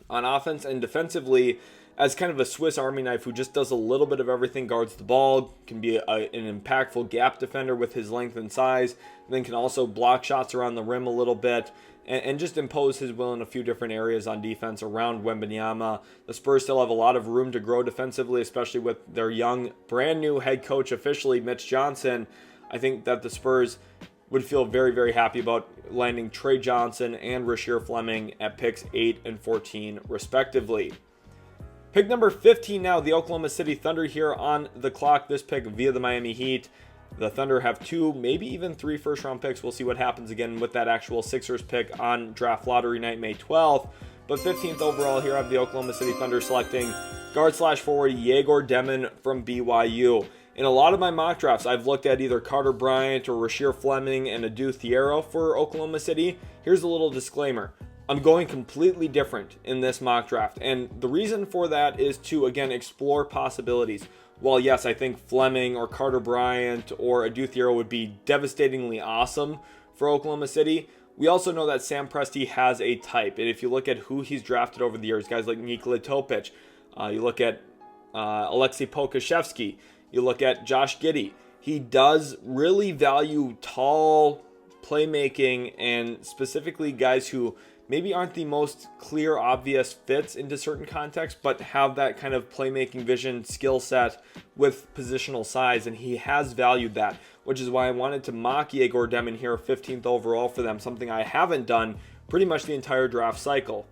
on offense, and defensively as kind of a Swiss Army knife who just does a little bit of everything, guards the ball, can be an impactful gap defender with his length and size, and then can also block shots around the rim a little bit, and just impose his will in a few different areas on defense around Wembanyama. The Spurs still have a lot of room to grow defensively, especially with their young, brand new head coach officially, Mitch Johnson. I think that the Spurs would feel very, very happy about landing Trey Johnson and Rasheer Fleming at picks 8 and 14, respectively. Pick number 15 now, the Oklahoma City Thunder here on the clock. This pick via the Miami Heat. The Thunder have 2, maybe even 3 first-round picks. We'll see what happens again with that actual Sixers pick on draft lottery night, May 12th. But 15th overall here, I have the Oklahoma City Thunder selecting guard/forward Egor Demin from BYU. In a lot of my mock drafts, I've looked at either Carter Bryant or Rasheer Fleming and Adou Thiero for Oklahoma City. Here's a little disclaimer. I'm going completely different in this mock draft. And the reason for that is to, again, explore possibilities. While, yes, I think Fleming or Carter Bryant or Adou Thiero would be devastatingly awesome for Oklahoma City, we also know that Sam Presti has a type. And if you look at who he's drafted over the years, guys like Nikola Topic, you look at Alexei Pokashevsky, you look at Josh Giddey, he does really value tall playmaking and specifically guys who maybe aren't the most clear, obvious fits into certain contexts, but have that kind of playmaking vision, skill set with positional size, and he has valued that, which is why I wanted to mock Egor Demin here, 15th overall for them, something I haven't done pretty much the entire draft cycle.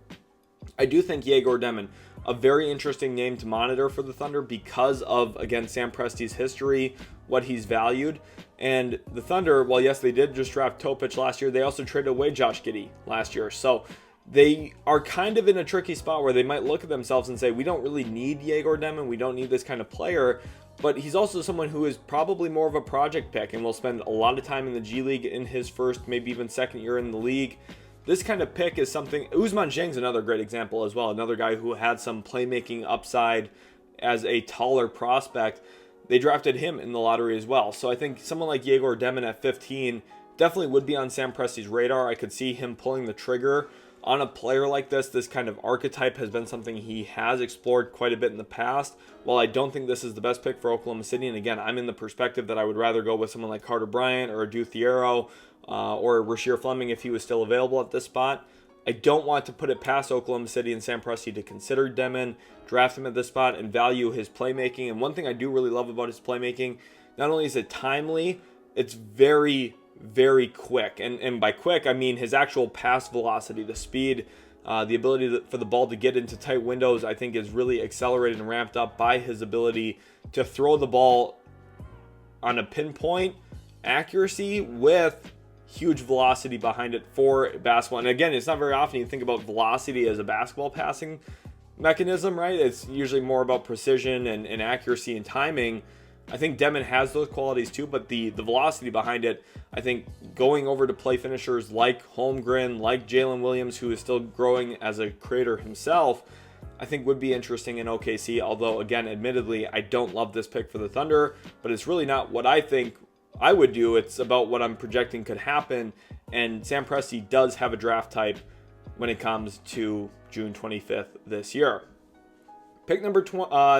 I do think Egor Demin, a very interesting name to monitor for the Thunder because of, again, Sam Presti's history, what he's valued. And the Thunder, well, yes, they did just draft Topic last year. They also traded away Josh Giddey last year. So they are kind of in a tricky spot where they might look at themselves and say, we don't really need Egor Demin. We don't need this kind of player. But he's also someone who is probably more of a project pick and will spend a lot of time in the G League in his first, maybe even second year in the league. This kind of pick is something. Ousmane Dieng's another great example as well. Another guy who had some playmaking upside as a taller prospect. They drafted him in the lottery as well. So I think someone like Egor Demin at 15 definitely would be on Sam Presti's radar. I could see him pulling the trigger on a player like this. This kind of archetype has been something he has explored quite a bit in the past. While I don't think this is the best pick for Oklahoma City, and again, I'm in the perspective that I would rather go with someone like Carter Bryant or Adou Thiero or Rasheer Fleming if he was still available at this spot. I don't want to put it past Oklahoma City and Sam Presti to consider Demin, draft him at this spot, and value his playmaking. And one thing I do really love about his playmaking, not only is it timely, it's very, very quick. And by quick, I mean his actual pass velocity, the speed, the ability for the ball to get into tight windows, I think is really accelerated and ramped up by his ability to throw the ball on a pinpoint accuracy with huge velocity behind it for basketball. And again, it's not very often you think about velocity as a basketball passing mechanism, right? It's usually more about precision and accuracy and timing. I think Demin has those qualities too, but the velocity behind it, I think going over to play finishers like Holmgren, like Jalen Williams, who is still growing as a creator himself, I think would be interesting in OKC. Although, again, admittedly, I don't love this pick for the Thunder, but it's really not what I think I would do. It's about what I'm projecting could happen, and Sam Presti does have a draft type when it comes to June 25th this year. Pick number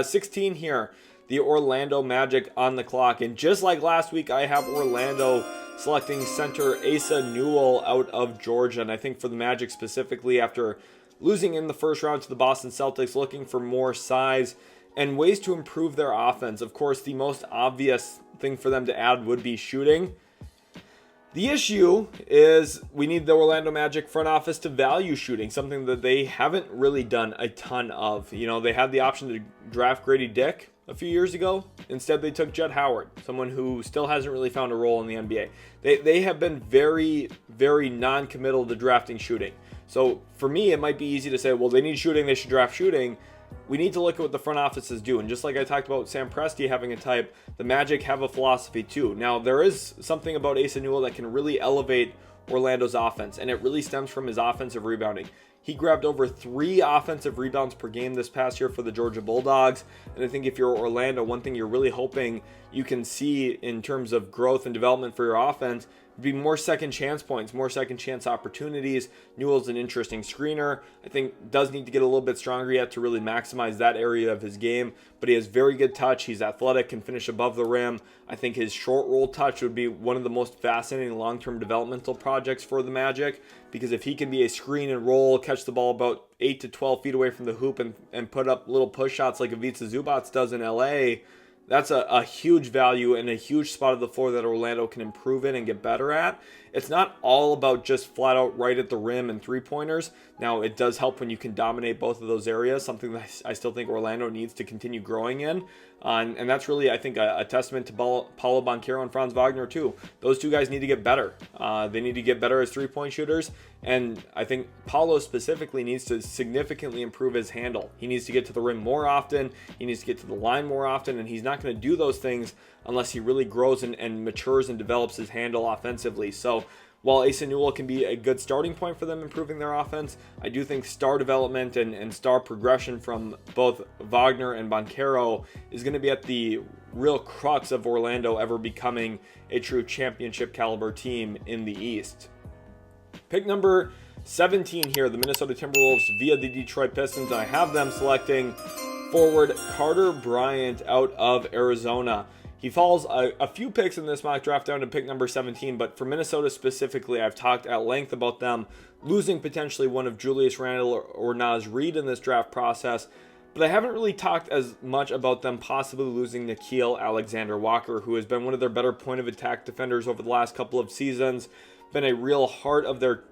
16 here, the Orlando Magic on the clock, and just like last week, I have Orlando selecting center Asa Newell out of Georgia. And I think for the Magic specifically, after losing in the first round to the Boston Celtics, looking for more size and ways to improve their offense. Of course, the most obvious thing for them to add would be shooting. The issue is we need the Orlando Magic front office to value shooting, something that they haven't really done a ton of. You know, they had the option to draft Grady Dick a few years ago. Instead, they took Jett Howard, someone who still hasn't really found a role in the NBA. They have been very, very non-committal to drafting shooting. So for me, it might be easy to say, well, they need shooting, they should draft shooting. We need to look at what the front office is doing. Just like I talked about Sam Presti having a type, the Magic have a philosophy too. Now, there is something about Asa Newell that can really elevate Orlando's offense, and it really stems from his offensive rebounding. He grabbed over 3 offensive rebounds per game this past year for the Georgia Bulldogs. And I think if you're Orlando, one thing you're really hoping you can see in terms of growth and development for your offense would be more second chance points, more second chance opportunities. Newell's an interesting screener. I think does need to get a little bit stronger yet to really maximize that area of his game, but he has very good touch. He's athletic, can finish above the rim. I think his short roll touch would be one of the most fascinating long-term developmental projects for the Magic, because if he can be a screen and roll, catch the ball about 8 to 12 feet away from the hoop and put up little push shots like Ivica Zubac does in LA, that's a huge value and a huge spot of the floor that Orlando can improve in and get better at. It's not all about just flat out right at the rim and three-pointers. Now, it does help when you can dominate both of those areas, something that I still think Orlando needs to continue growing in. And that's really, I think, a testament to Paolo Banchero and Franz Wagner, too. Those two guys need to get better. They need to get better as three-point shooters. And I think Paolo specifically needs to significantly improve his handle. He needs to get to the rim more often. He needs to get to the line more often. And he's not going to do those things unless he really grows and matures and develops his handle offensively. So while Asa Newell can be a good starting point for them improving their offense, I do think star development and star progression from both Wagner and Banchero is going to be at the real crux of Orlando ever becoming a true championship caliber team in the East. Pick number 17 here, the Minnesota Timberwolves via the Detroit Pistons. I have them selecting forward Carter Bryant out of Arizona. He falls a few picks in this mock draft down to pick number 17, but for Minnesota specifically, I've talked at length about them losing potentially one of Julius Randle or Naz Reid in this draft process, but I haven't really talked as much about them possibly losing Nickeil Alexander-Walker, who has been one of their better point of attack defenders over the last couple of seasons, been a real heart of their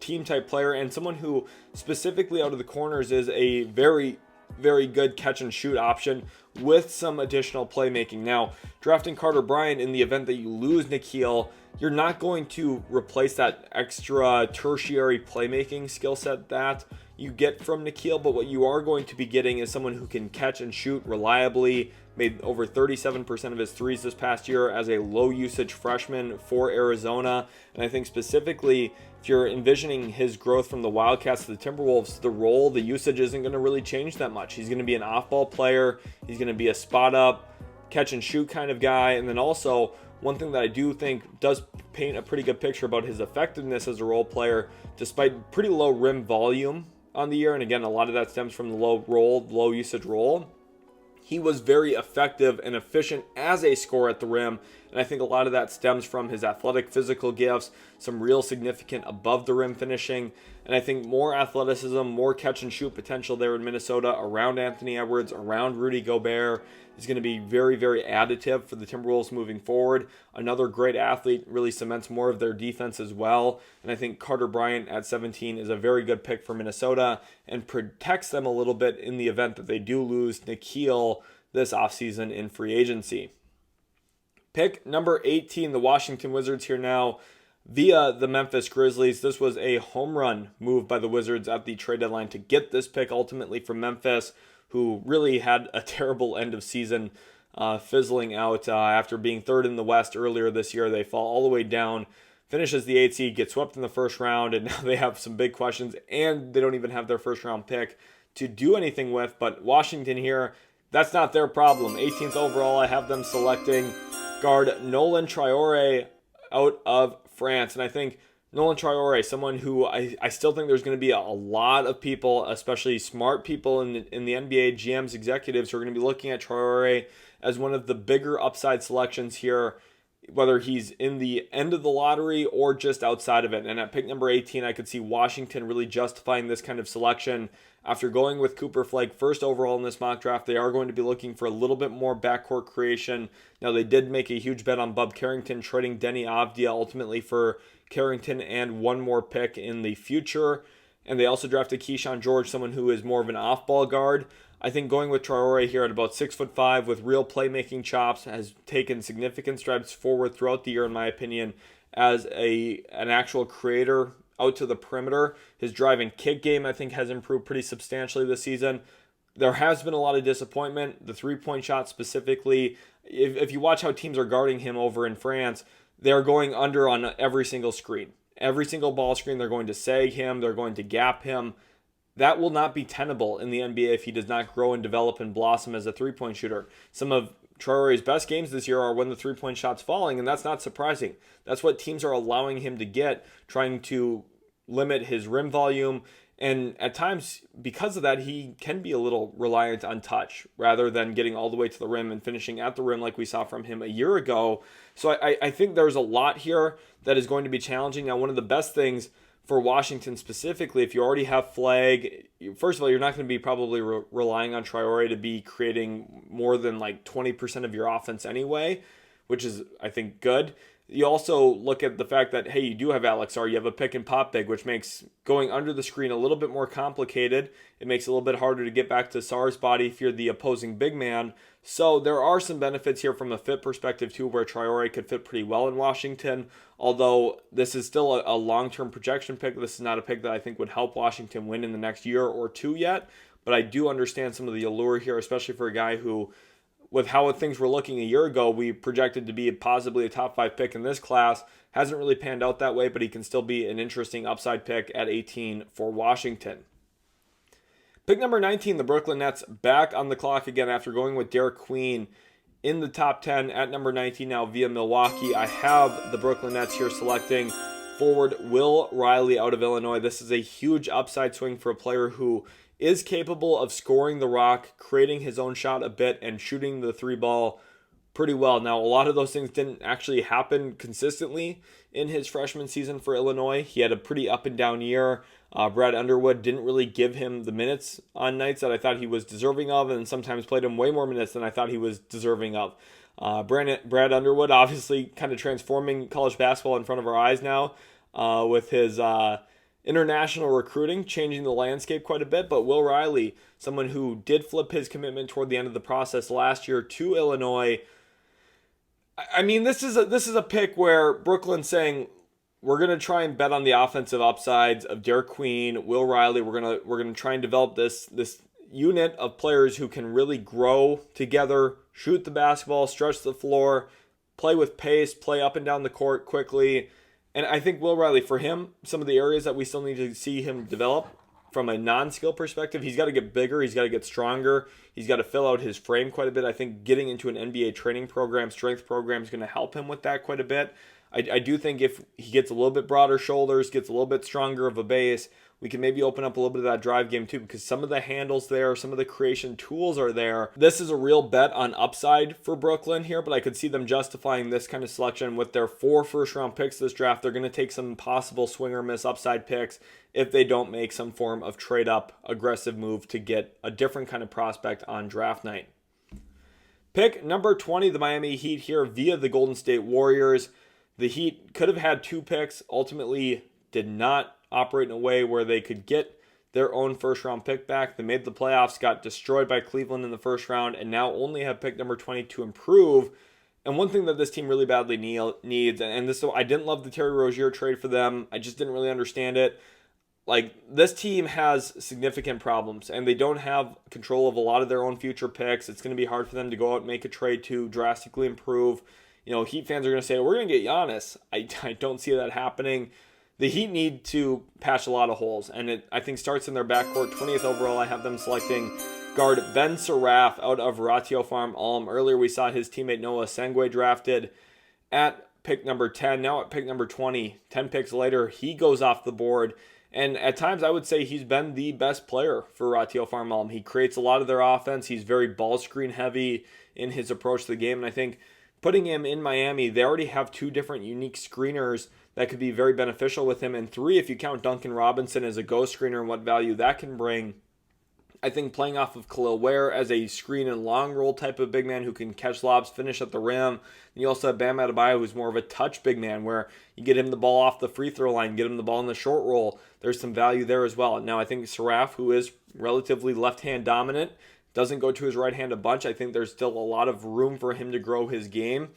team type player, and someone who specifically out of the corners is a very, very good catch and shoot option with some additional playmaking. Now, drafting Carter Bryant in the event that you lose Nickeil, you're not going to replace that extra tertiary playmaking skill set that you get from Nickeil, but what you are going to be getting is someone who can catch and shoot reliably, made over 37% of his threes this past year as a low usage freshman for Arizona. And I think specifically, if you're envisioning his growth from the Wildcats to the Timberwolves, the usage isn't going to really change that much. He's going to be an off-ball player. He's going to be a spot-up, catch-and-shoot kind of guy. And then also, one thing that I do think does paint a pretty good picture about his effectiveness as a role player, despite pretty low rim volume on the year, and again, a lot of that stems from the low usage role, he was very effective and efficient as a scorer at the rim, and I think a lot of that stems from his athletic physical gifts, some real significant above the rim finishing, and I think more athleticism, more catch and shoot potential there in Minnesota around Anthony Edwards, around Rudy Gobert is going to be very, very additive for the Timberwolves moving forward. Another great athlete, really cements more of their defense as well, and I think Carter Bryant at 17 is a very good pick for Minnesota and protects them a little bit in the event that they do lose Nickeil this offseason in free agency. Pick number 18, the Washington Wizards here now via the Memphis Grizzlies. This was a home run move by the Wizards at the trade deadline to get this pick ultimately from Memphis, who really had a terrible end of season, fizzling out after being third in the West earlier this year. They fall all the way down, finishes the 8th seed, get swept in the first round, and now they have some big questions, and they don't even have their first round pick to do anything with. But Washington here, that's not their problem. 18th overall, I have them selecting guard Nolan Traore out of France. And I think Nolan Traore, someone who I still think there's going to be a lot of people, especially smart people in the NBA, GMs, executives, who are going to be looking at Traore as one of the bigger upside selections here whether he's in the end of the lottery or just outside of it. And at pick number 18, I could see Washington really justifying this kind of selection. After going with Cooper Flagg first overall in this mock draft, they are going to be looking for a little bit more backcourt creation. Now, they did make a huge bet on Bub Carrington, trading Denny Avdia ultimately for Carrington and one more pick in the future. And they also drafted Keyshawn George, someone who is more of an off-ball guard. I think going with Traore here at about 6'5" with real playmaking chops has taken significant strides forward throughout the year, in my opinion, as an actual creator out to the perimeter. His drive and kick game, I think, has improved pretty substantially this season. There has been a lot of disappointment. The three-point shot specifically, if you watch how teams are guarding him over in France, they're going under on every single screen. Every single ball screen, they're going to sag him. They're going to gap him. That will not be tenable in the NBA if he does not grow and develop and blossom as a three-point shooter. Some of Traore's best games this year are when the three-point shot's falling, and that's not surprising. That's what teams are allowing him to get, trying to limit his rim volume. And at times, because of that, he can be a little reliant on touch rather than getting all the way to the rim and finishing at the rim like we saw from him a year ago. So I think there's a lot here that is going to be challenging. Now, one of the best things for Washington specifically, if you already have Flagg, first of all, you're not going to be probably relying on Traore to be creating more than like 20% of your offense anyway, which is, I think, good. You also look at the fact that, hey, you do have Alex R. You have a pick and pop big, which makes going under the screen a little bit more complicated. It makes it a little bit harder to get back to Sarr's body if you're the opposing big man. So there are some benefits here from a fit perspective too, where Traore could fit pretty well in Washington. Although this is still a long-term projection pick. This is not a pick that I think would help Washington win in the next year or two yet. But I do understand some of the allure here, especially for a guy who, with how things were looking a year ago, we projected to be possibly a top 5 pick in this class. Hasn't really panned out that way, but he can still be an interesting upside pick at 18 for Washington. Pick number 19, the Brooklyn Nets, back on the clock again after going with Derik Queen in the top 10 at number 19 now via Milwaukee. I have the Brooklyn Nets here selecting forward Will Riley out of Illinois. This is a huge upside swing for a player who is capable of scoring the rock, creating his own shot a bit, and shooting the three ball pretty well. Now, a lot of those things didn't actually happen consistently in his freshman season for Illinois. He had a pretty up and down year. Brad Underwood didn't really give him the minutes on nights that I thought he was deserving of, and sometimes played him way more minutes than I thought he was deserving of. Brad Underwood obviously kind of transforming college basketball in front of our eyes now with his international recruiting, changing the landscape quite a bit. But Will Riley, someone who did flip his commitment toward the end of the process last year to Illinois. I mean, this is a pick where Brooklyn's saying, we're gonna try and bet on the offensive upsides of Derik Queen, Will Riley. We're gonna try and develop this unit of players who can really grow together, shoot the basketball, stretch the floor, play with pace, play up and down the court quickly. And I think Will Riley, for him, some of the areas that we still need to see him develop from a non-skill perspective, he's got to get bigger, he's got to get stronger, he's got to fill out his frame quite a bit. I think getting into an NBA training program, strength program is going to help him with that quite a bit. I do think if he gets a little bit broader shoulders, gets a little bit stronger of a base, we can maybe open up a little bit of that drive game too, because some of the handles there, some of the creation tools are there. This is a real bet on upside for Brooklyn here, but I could see them justifying this kind of selection with their 4 first-round picks this draft. They're going to take some possible swing or miss upside picks if they don't make some form of trade-up aggressive move to get a different kind of prospect on draft night. Pick number 20, the Miami Heat here via the Golden State Warriors. The Heat could have had 2 picks, ultimately did not operate in a way where they could get their own first-round pick back. They made the playoffs, got destroyed by Cleveland in the first round, and now only have pick number 20 to improve. And one thing that this team really badly needs, and this, I didn't love the Terry Rozier trade for them. I just didn't really understand it. Like, this team has significant problems, and they don't have control of a lot of their own future picks. It's going to be hard for them to go out and make a trade to drastically improve. You know, Heat fans are going to say, we're going to get Giannis. I don't see that happening. The Heat need to patch a lot of holes, and it, I think, starts in their backcourt. 20th overall, I have them selecting guard Ben Saraf out of Ratio Farm Alm. Earlier, we saw his teammate Noah Essengue drafted at pick number 10. Now at pick number 20, 10 picks later, he goes off the board. And at times, I would say he's been the best player for Ratio Farm Alm. He creates a lot of their offense. He's very ball screen heavy in his approach to the game, and I think putting him in Miami, they already have 2 different unique screeners that could be very beneficial with him, and 3 if you count Duncan Robinson as a ghost screener and what value that can bring. I think playing off of Khalil Ware as a screen and long roll type of big man who can catch lobs, finish at the rim. And you also have Bam Adebayo, who's more of a touch big man, where you get him the ball off the free throw line, get him the ball in the short roll. There's some value there as well. Now I think Saraf, who is relatively left-hand dominant, doesn't go to his right hand a bunch. I think there's still a lot of room for him to grow his game.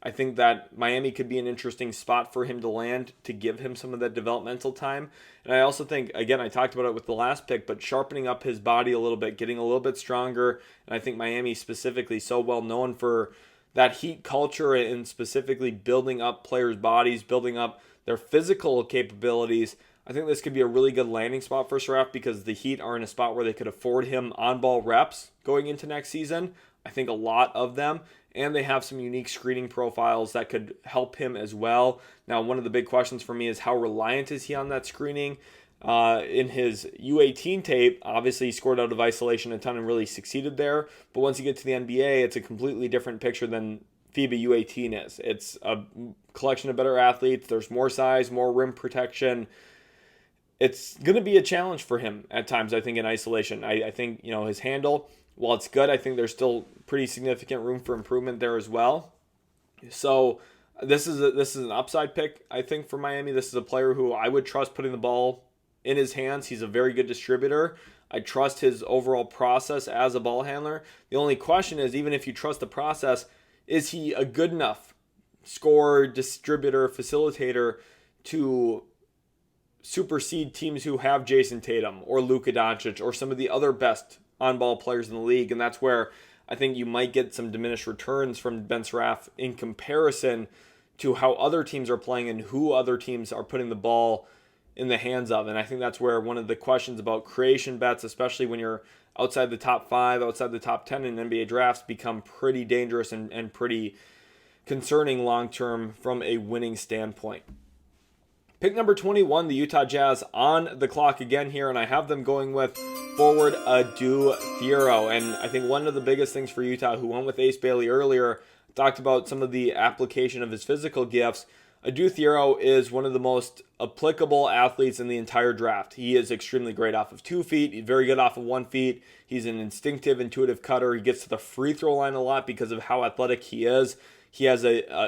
I think that Miami could be an interesting spot for him to land to give him some of that developmental time. And I also think, again, I talked about it with the last pick, but sharpening up his body a little bit, getting a little bit stronger. And I think Miami specifically so well known for that Heat culture and specifically building up players' bodies, building up their physical capabilities. I think this could be a really good landing spot for Saraf because the Heat are in a spot where they could afford him on-ball reps going into next season. I think a lot of them. And they have some unique screening profiles that could help him as well. Now, one of the big questions for me is how reliant is he on that screening? In his U18 tape, obviously he scored out of isolation a ton and really succeeded there. But once you get to the NBA, it's a completely different picture than FIBA U18 is. It's a collection of better athletes. There's more size, more rim protection. It's going to be a challenge for him at times, I think, in isolation. I think, his handle, while it's good, I think there's still pretty significant room for improvement there as well. So this is an upside pick, I think, for Miami. This is a player who I would trust putting the ball in his hands. He's a very good distributor. I trust his overall process as a ball handler. The only question is, even if you trust the process, is he a good enough scorer, distributor, facilitator to supersede teams who have Jason Tatum or Luka Doncic or some of the other best on-ball players in the league? And that's where I think you might get some diminished returns from Ben Saraf in comparison to how other teams are playing and who other teams are putting the ball in the hands of. And I think that's where one of the questions about creation bets, especially when you're outside the top 5, outside the top 10 in NBA drafts, become pretty dangerous and pretty concerning long-term from a winning standpoint. Pick number 21, the Utah Jazz on the clock again here, and I have them going with forward Adou Thiero. And I think one of the biggest things for Utah, who went with Ace Bailey earlier, talked about some of the application of his physical gifts. Adou Thiero is one of the most applicable athletes in the entire draft. He is extremely great off of 2 feet. He's very good off of 1 feet. He's an instinctive, intuitive cutter. He gets to the free throw line a lot because of how athletic he is. He has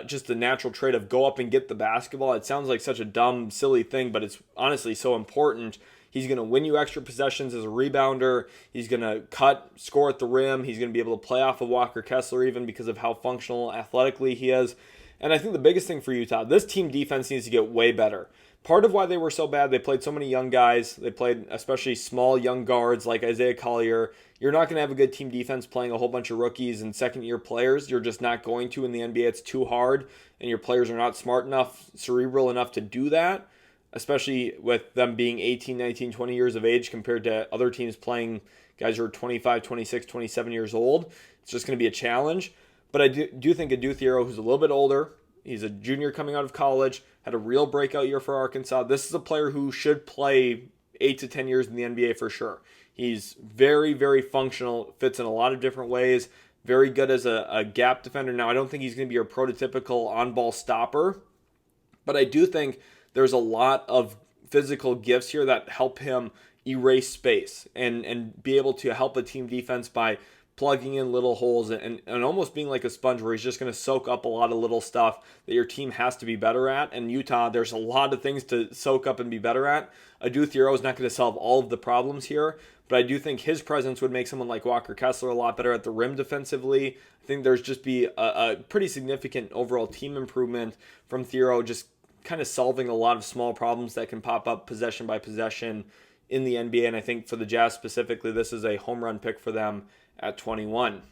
just a natural trait of go up and get the basketball. It sounds like such a dumb, silly thing, but it's honestly so important. He's going to win you extra possessions as a rebounder. He's going to cut, score at the rim. He's going to be able to play off of Walker Kessler even because of how functional athletically he is. And I think the biggest thing for Utah, this team defense needs to get way better. Part of why they were so bad, they played so many young guys. They played especially small young guards like Isaiah Collier. You're not going to have a good team defense playing a whole bunch of rookies and second-year players. You're just not going to in the NBA. It's too hard, and your players are not smart enough, cerebral enough to do that, especially with them being 18, 19, 20 years of age compared to other teams playing guys who are 25, 26, 27 years old. It's just going to be a challenge. But I do think Adou Thiero, who's a little bit older, he's a junior coming out of college, had a real breakout year for Arkansas. This is a player who should play 8 to 10 years in the NBA for sure. He's very, very functional, fits in a lot of different ways, very good as a gap defender. Now, I don't think he's going to be your prototypical on-ball stopper, but I do think there's a lot of physical gifts here that help him erase space and be able to help a team defense by plugging in little holes and almost being like a sponge where he's just going to soak up a lot of little stuff that your team has to be better at. And Utah, there's a lot of things to soak up and be better at. Adou Thiero is not going to solve all of the problems here, but I do think his presence would make someone like Walker Kessler a lot better at the rim defensively. I think there's just be a pretty significant overall team improvement from Thiero, just kind of solving a lot of small problems that can pop up possession by possession in the NBA. And I think for the Jazz specifically, this is a home run pick for them at 21.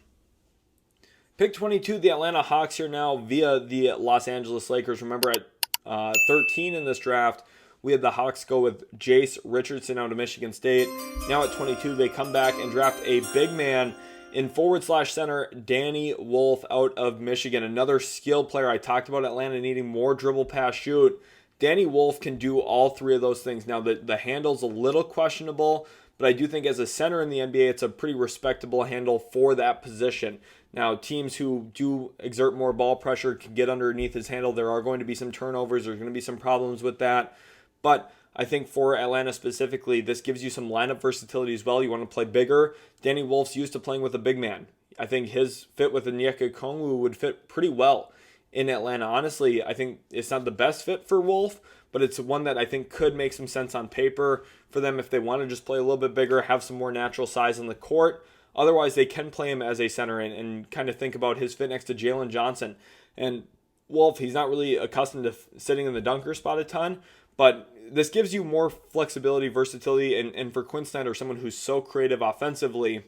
Pick 22, the Atlanta Hawks here now via the Los Angeles Lakers. Remember at 13 in this draft, we had the Hawks go with Jase Richardson out of Michigan State. Now at 22, they come back and draft a big man in forward/center Danny Wolf out of Michigan. Another skill player. I talked about Atlanta needing more dribble, pass, shoot. Danny Wolf can do all three of those things. Now, the handle's a little questionable, but I do think as a center in the NBA, it's a pretty respectable handle for that position. Now, teams who do exert more ball pressure can get underneath his handle. There are going to be some turnovers. There's going to be some problems with that. But I think for Atlanta specifically, this gives you some lineup versatility as well. You want to play bigger. Danny Wolf's used to playing with a big man. I think his fit with Edgecombe would fit pretty well in Atlanta. Honestly, I think it's not the best fit for Wolf, but it's one that I think could make some sense on paper for them if they want to just play a little bit bigger, have some more natural size on the court. Otherwise, they can play him as a center and kind of think about his fit next to Jalen Johnson. And Wolf, he's not really accustomed to sitting in the dunker spot a ton, but this gives you more flexibility, versatility, and for Quinn Snyder, someone who's so creative offensively,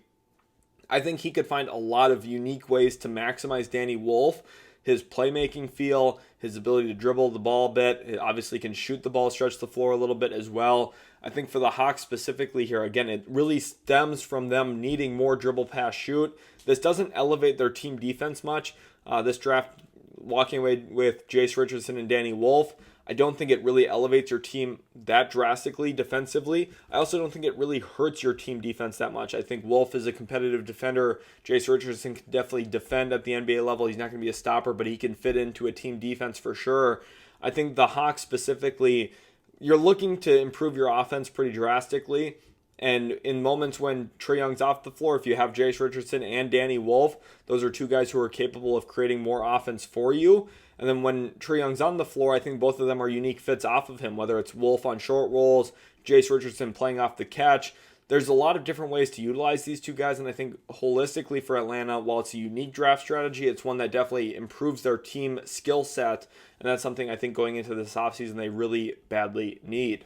I think he could find a lot of unique ways to maximize Danny Wolf, his playmaking feel, his ability to dribble the ball a bit. It obviously can shoot the ball, stretch the floor a little bit as well. I think for the Hawks specifically here, again, it really stems from them needing more dribble, pass, shoot. This doesn't elevate their team defense much. This draft, walking away with Jase, Richardson, and Danny Wolf, I don't think it really elevates your team that drastically defensively. I also don't think it really hurts your team defense that much. I think Wolf is a competitive defender. Jase Richardson can definitely defend at the NBA level. He's not going to be a stopper, but he can fit into a team defense for sure. I think the Hawks specifically, you're looking to improve your offense pretty drastically. And in moments when Trae Young's off the floor, if you have Jase Richardson and Danny Wolf, those are two guys who are capable of creating more offense for you. And then when Trae Young's on the floor, I think both of them are unique fits off of him, whether it's Wolf on short rolls, Jase Richardson playing off the catch. There's a lot of different ways to utilize these two guys, and I think holistically for Atlanta, while it's a unique draft strategy, it's one that definitely improves their team skill set, and that's something I think going into this offseason they really badly need.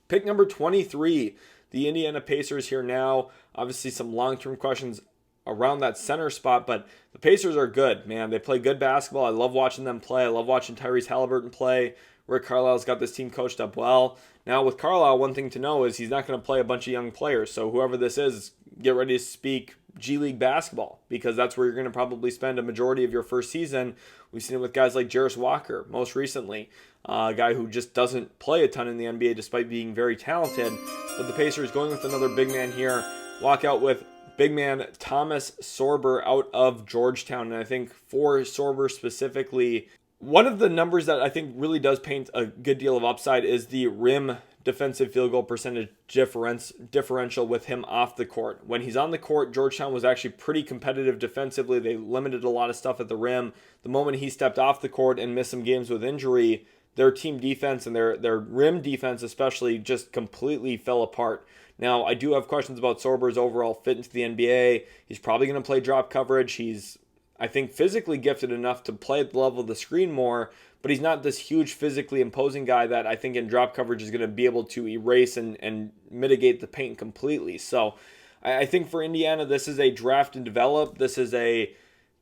Pick number 23, the Indiana Pacers here now. Obviously some long-term questions around that center spot, but the Pacers are good, man. They play good basketball. I love watching them play. I love watching Tyrese Halliburton play. Rick Carlisle's got this team coached up well. Now with Carlisle, one thing to know is he's not going to play a bunch of young players, so whoever this is, get ready to speak G League basketball, because that's where you're going to probably spend a majority of your first season. We've seen it with guys like Jarris Walker most recently, a guy who just doesn't play a ton in the NBA despite being very talented. But the Pacers going with another big man here, walk out with big man Thomas Sorber out of Georgetown. And I think for Sorber specifically, one of the numbers that I think really does paint a good deal of upside is the rim defensive field goal percentage differential with him off the court. When he's on the court, Georgetown was actually pretty competitive defensively. They limited a lot of stuff at the rim. The moment he stepped off the court and missed some games with injury, their team defense and their rim defense especially just completely fell apart. Now, I do have questions about Sorber's overall fit into the NBA. He's probably going to play drop coverage. He's, I think, physically gifted enough to play at the level of the screen more, but he's not this huge physically imposing guy that I think in drop coverage is going to be able to erase and mitigate the paint completely. So I think for Indiana, this is a draft and develop. This is a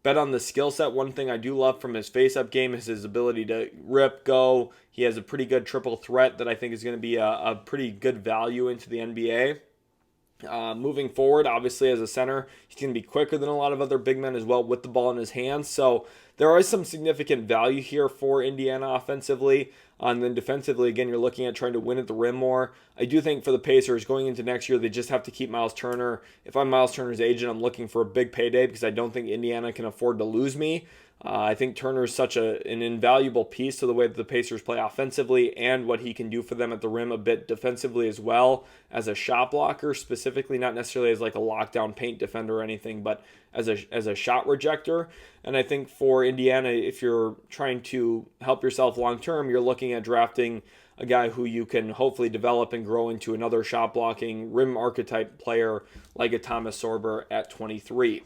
bet on the skill set. One thing I do love from his face-up game is his ability to rip, go. He has a pretty good triple threat that I think is going to be a pretty good value into the NBA. Moving forward, obviously as a center, he's going to be quicker than a lot of other big men as well with the ball in his hands. So there is some significant value here for Indiana offensively. And then defensively, again, you're looking at trying to win at the rim more. I do think for the Pacers going into next year, they just have to keep Miles Turner. If I'm Miles Turner's agent, I'm looking for a big payday because I don't think Indiana can afford to lose me. I think Turner is such an invaluable piece to the way that the Pacers play offensively and what he can do for them at the rim a bit defensively as well as a shot blocker, specifically not necessarily as like a lockdown paint defender or anything, but as a shot rejector. And I think for Indiana, if you're trying to help yourself long term, you're looking at drafting a guy who you can hopefully develop and grow into another shot blocking rim archetype player like a Thomas Sorber at 23.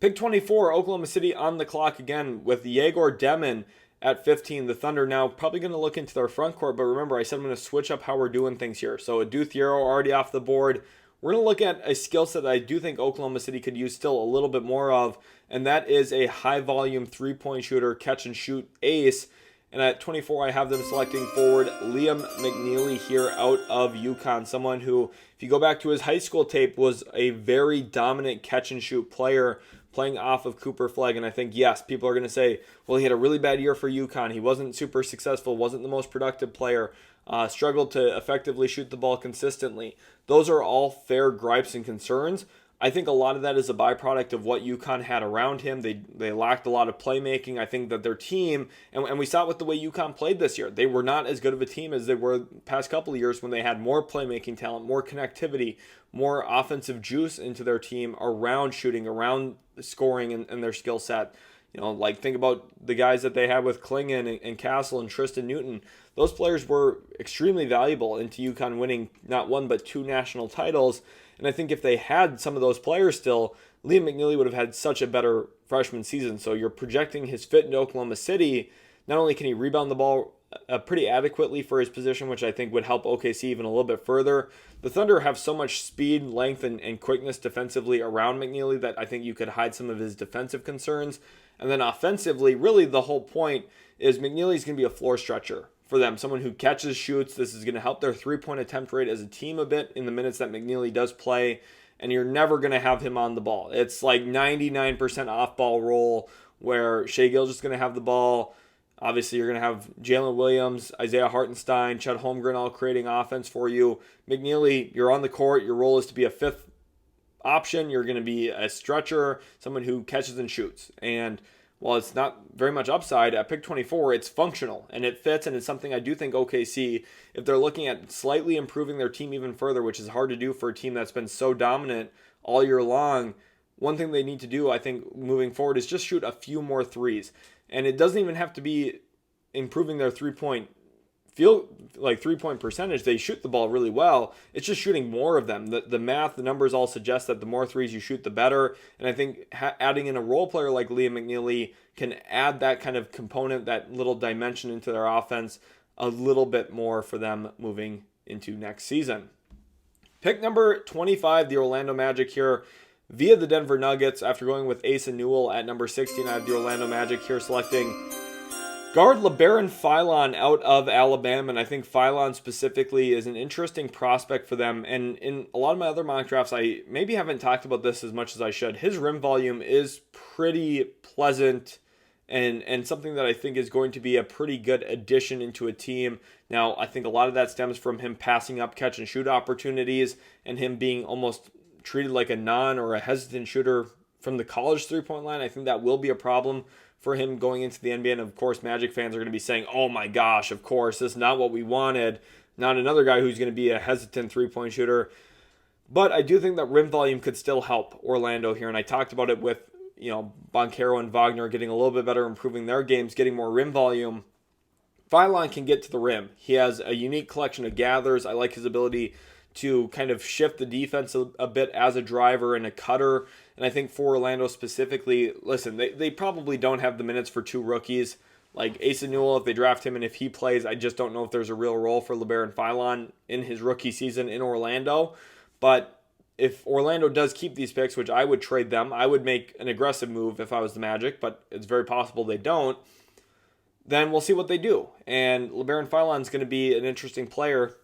Pick 24, Oklahoma City on the clock again with Egor Demin at 15. The Thunder now probably going to look into their front court, but remember I said I'm going to switch up how we're doing things here. So Adou, Thiero already off the board. We're going to look at a skill set that I do think Oklahoma City could use still a little bit more of, and that is a high-volume three-point shooter, catch-and-shoot ace. And at 24, I have them selecting forward Liam McNeely here out of UConn, someone who, if you go back to his high school tape, was a very dominant catch-and-shoot player, playing off of Cooper Flagg. And I think, yes, people are going to say, well, he had a really bad year for UConn. He wasn't super successful, wasn't the most productive player, struggled to effectively shoot the ball consistently. Those are all fair gripes and concerns. I think a lot of that is a byproduct of what UConn had around him. They lacked a lot of playmaking. I think that their team, and we saw it with the way UConn played this year, they were not as good of a team as they were the past couple of years when they had more playmaking talent, more connectivity, more offensive juice into their team around shooting, around scoring and their skill set. Like think about the guys that they had with Klingon and Castle and Tristan Newton. Those players were extremely valuable into UConn winning not one but 2 national titles. And I think if they had some of those players still, Liam McNeely would have had such a better freshman season. So you're projecting his fit in Oklahoma City. Not only can he rebound the ball pretty adequately for his position, which I think would help OKC even a little bit further. The Thunder have so much speed, length, and quickness defensively around McNeely that I think you could hide some of his defensive concerns. And then offensively, really the whole point is McNeely's going to be a floor stretcher for them, someone who catches, shoots. This is going to help their three-point attempt rate as a team a bit in the minutes that McNeely does play, and you're never going to have him on the ball. It's like 99% off-ball roll where Shai Gilgeous is going to have the ball. Obviously, you're going to have Jalen Williams, Isaiah Hartenstein, Chet Holmgren all creating offense for you. McNeely, you're on the court. Your role is to be a fifth option. You're going to be a stretcher, someone who catches and shoots. And while it's not very much upside, at pick 24, it's functional and it fits, and it's something I do think OKC, if they're looking at slightly improving their team even further, which is hard to do for a team that's been so dominant all year long, one thing they need to do, I think, moving forward is just shoot a few more threes. And it doesn't even have to be improving their three-point percentage. They shoot the ball really well. It's just shooting more of them. The math, the numbers all suggest that the more threes you shoot, the better. And I think adding in a role player like Liam McNeely can add that kind of component, that little dimension into their offense a little bit more for them moving into next season. Pick number 25, the Orlando Magic here via the Denver Nuggets. After going with Asa Newell at number 16, I have the Orlando Magic here selecting guard LeBaron Philon out of Alabama, and I think Philon specifically is an interesting prospect for them. And in a lot of my other mock drafts, I maybe haven't talked about this as much as I should. His rim volume is pretty pleasant and something that I think is going to be a pretty good addition into a team. Now, I think a lot of that stems from him passing up catch and shoot opportunities and him being almost treated like a non or a hesitant shooter from the college three-point line. I think that will be a problem for him going into the NBA. And of course, Magic fans are going to be saying, oh my gosh, of course, this is not what we wanted. Not another guy who's going to be a hesitant three-point shooter. But I do think that rim volume could still help Orlando here. And I talked about it with, Banchero and Wagner getting a little bit better, improving their games, getting more rim volume. Philon can get to the rim. He has a unique collection of gathers. I like his ability to kind of shift the defense a bit as a driver and a cutter. And I think for Orlando specifically, listen, they probably don't have the minutes for 2 rookies. Like Asa Newell, if they draft him and if he plays, I just don't know if there's a real role for LeBaron Philon in his rookie season in Orlando. But if Orlando does keep these picks, which I would trade them, I would make an aggressive move if I was the Magic, but it's very possible they don't, then we'll see what they do. And LeBaron Philon is going to be an interesting player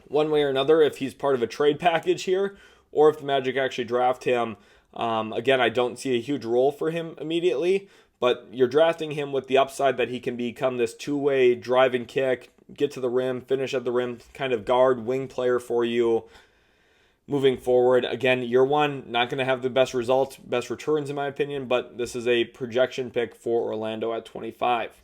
one way or another if he's part of a trade package here or if the Magic actually draft him. Again, I don't see a huge role for him immediately, but you're drafting him with the upside that he can become this two-way drive and kick, get to the rim, finish at the rim, kind of guard, wing player for you moving forward. Again, year one, not going to have the best results, best returns in my opinion, but this is a projection pick for Orlando at 25.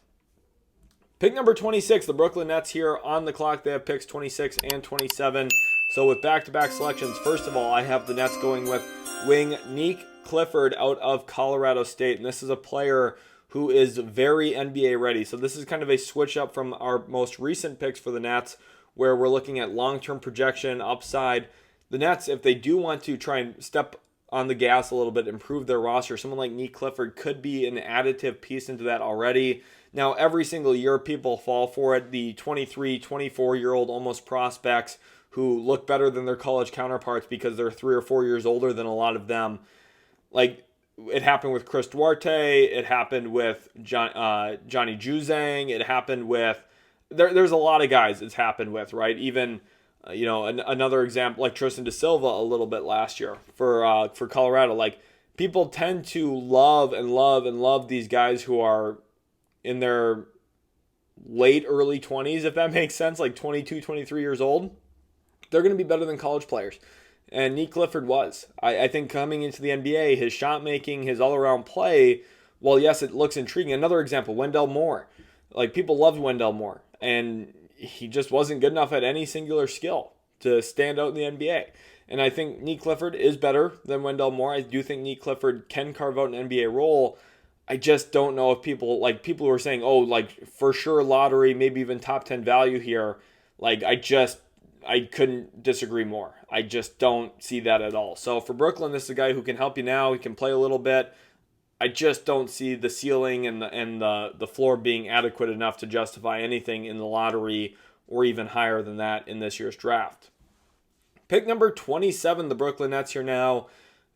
Pick number 26, the Brooklyn Nets here on the clock. They have picks 26 and 27. So with back-to-back selections, first of all, I have the Nets going with wing Nick Clifford out of Colorado State. And this is a player who is very NBA ready. So this is kind of a switch up from our most recent picks for the Nets, where we're looking at long-term projection, upside. The Nets, if they do want to try and step on the gas a little bit, improve their roster, someone like Nick Clifford could be an additive piece into that already. Now, every single year, people fall for it. The 23, 24-year-old almost prospects who look better than their college counterparts because they're 3 or 4 years older than a lot of them. Like, it happened with Chris Duarte. It happened with Johnny Juzang. It happened with... There's a lot of guys it's happened with, right? Even... another example like Tristan Da Silva a little bit last year for Colorado. Like, people tend to love and love and love these guys who are in their late, early 20s, if that makes sense, like 22, 23 years old. They're going to be better than college players. And Nick Clifford was. I think coming into the NBA, his shot making, his all-around play, well, yes, it looks intriguing. Another example, Wendell Moore. Like, people loved Wendell Moore, and he just wasn't good enough at any singular skill to stand out in the NBA. And I think Nick Clifford is better than Wendell Moore. I do think Nick Clifford can carve out an NBA role. I just don't know if people who are saying, oh, like, for sure lottery, maybe even top 10 value here, like, I couldn't disagree more. I just don't see that at all. So for Brooklyn, this is a guy who can help you now. He can play a little bit. I just don't see the ceiling and the floor being adequate enough to justify anything in the lottery or even higher than that in this year's draft. Pick number 27, the Brooklyn Nets here now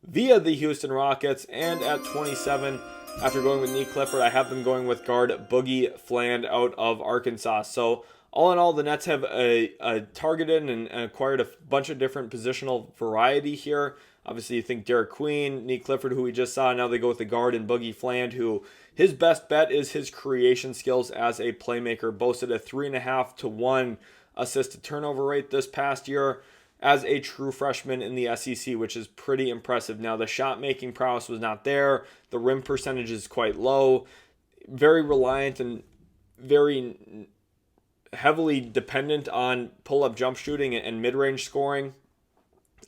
via the Houston Rockets. And at 27, after going with Nick Clifford, I have them going with guard Boogie Fland out of Arkansas. So all in all, the Nets have a targeted and acquired a bunch of different positional variety here. Obviously, you think Derek Queen, Nick Clifford, who we just saw. Now they go with the guard and Boogie Fland, who his best bet is his creation skills as a playmaker. Boasted a 3.5 to 1 assist to turnover rate this past year as a true freshman in the SEC, which is pretty impressive. Now, the shot-making prowess was not there. The rim percentage is quite low. Very reliant and very heavily dependent on pull-up jump shooting and mid-range scoring.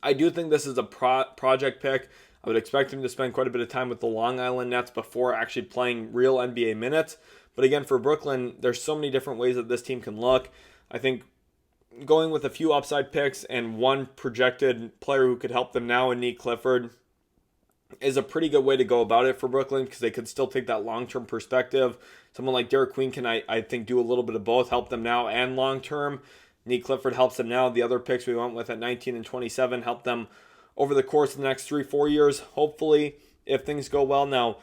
I do think this is a project pick. I would expect him to spend quite a bit of time with the Long Island Nets before actually playing real NBA minutes. But again, for Brooklyn, there's so many different ways that this team can look. I think going with a few upside picks and one projected player who could help them now in Nick Clifford is a pretty good way to go about it for Brooklyn, because they could still take that long-term perspective. Someone like Derek Queen can, I think, do a little bit of both, help them now and long-term. Nick Clifford helps them now. The other picks we went with at 19 and 27 help them over the course of the next 3-4 years, hopefully, if things go well. Now,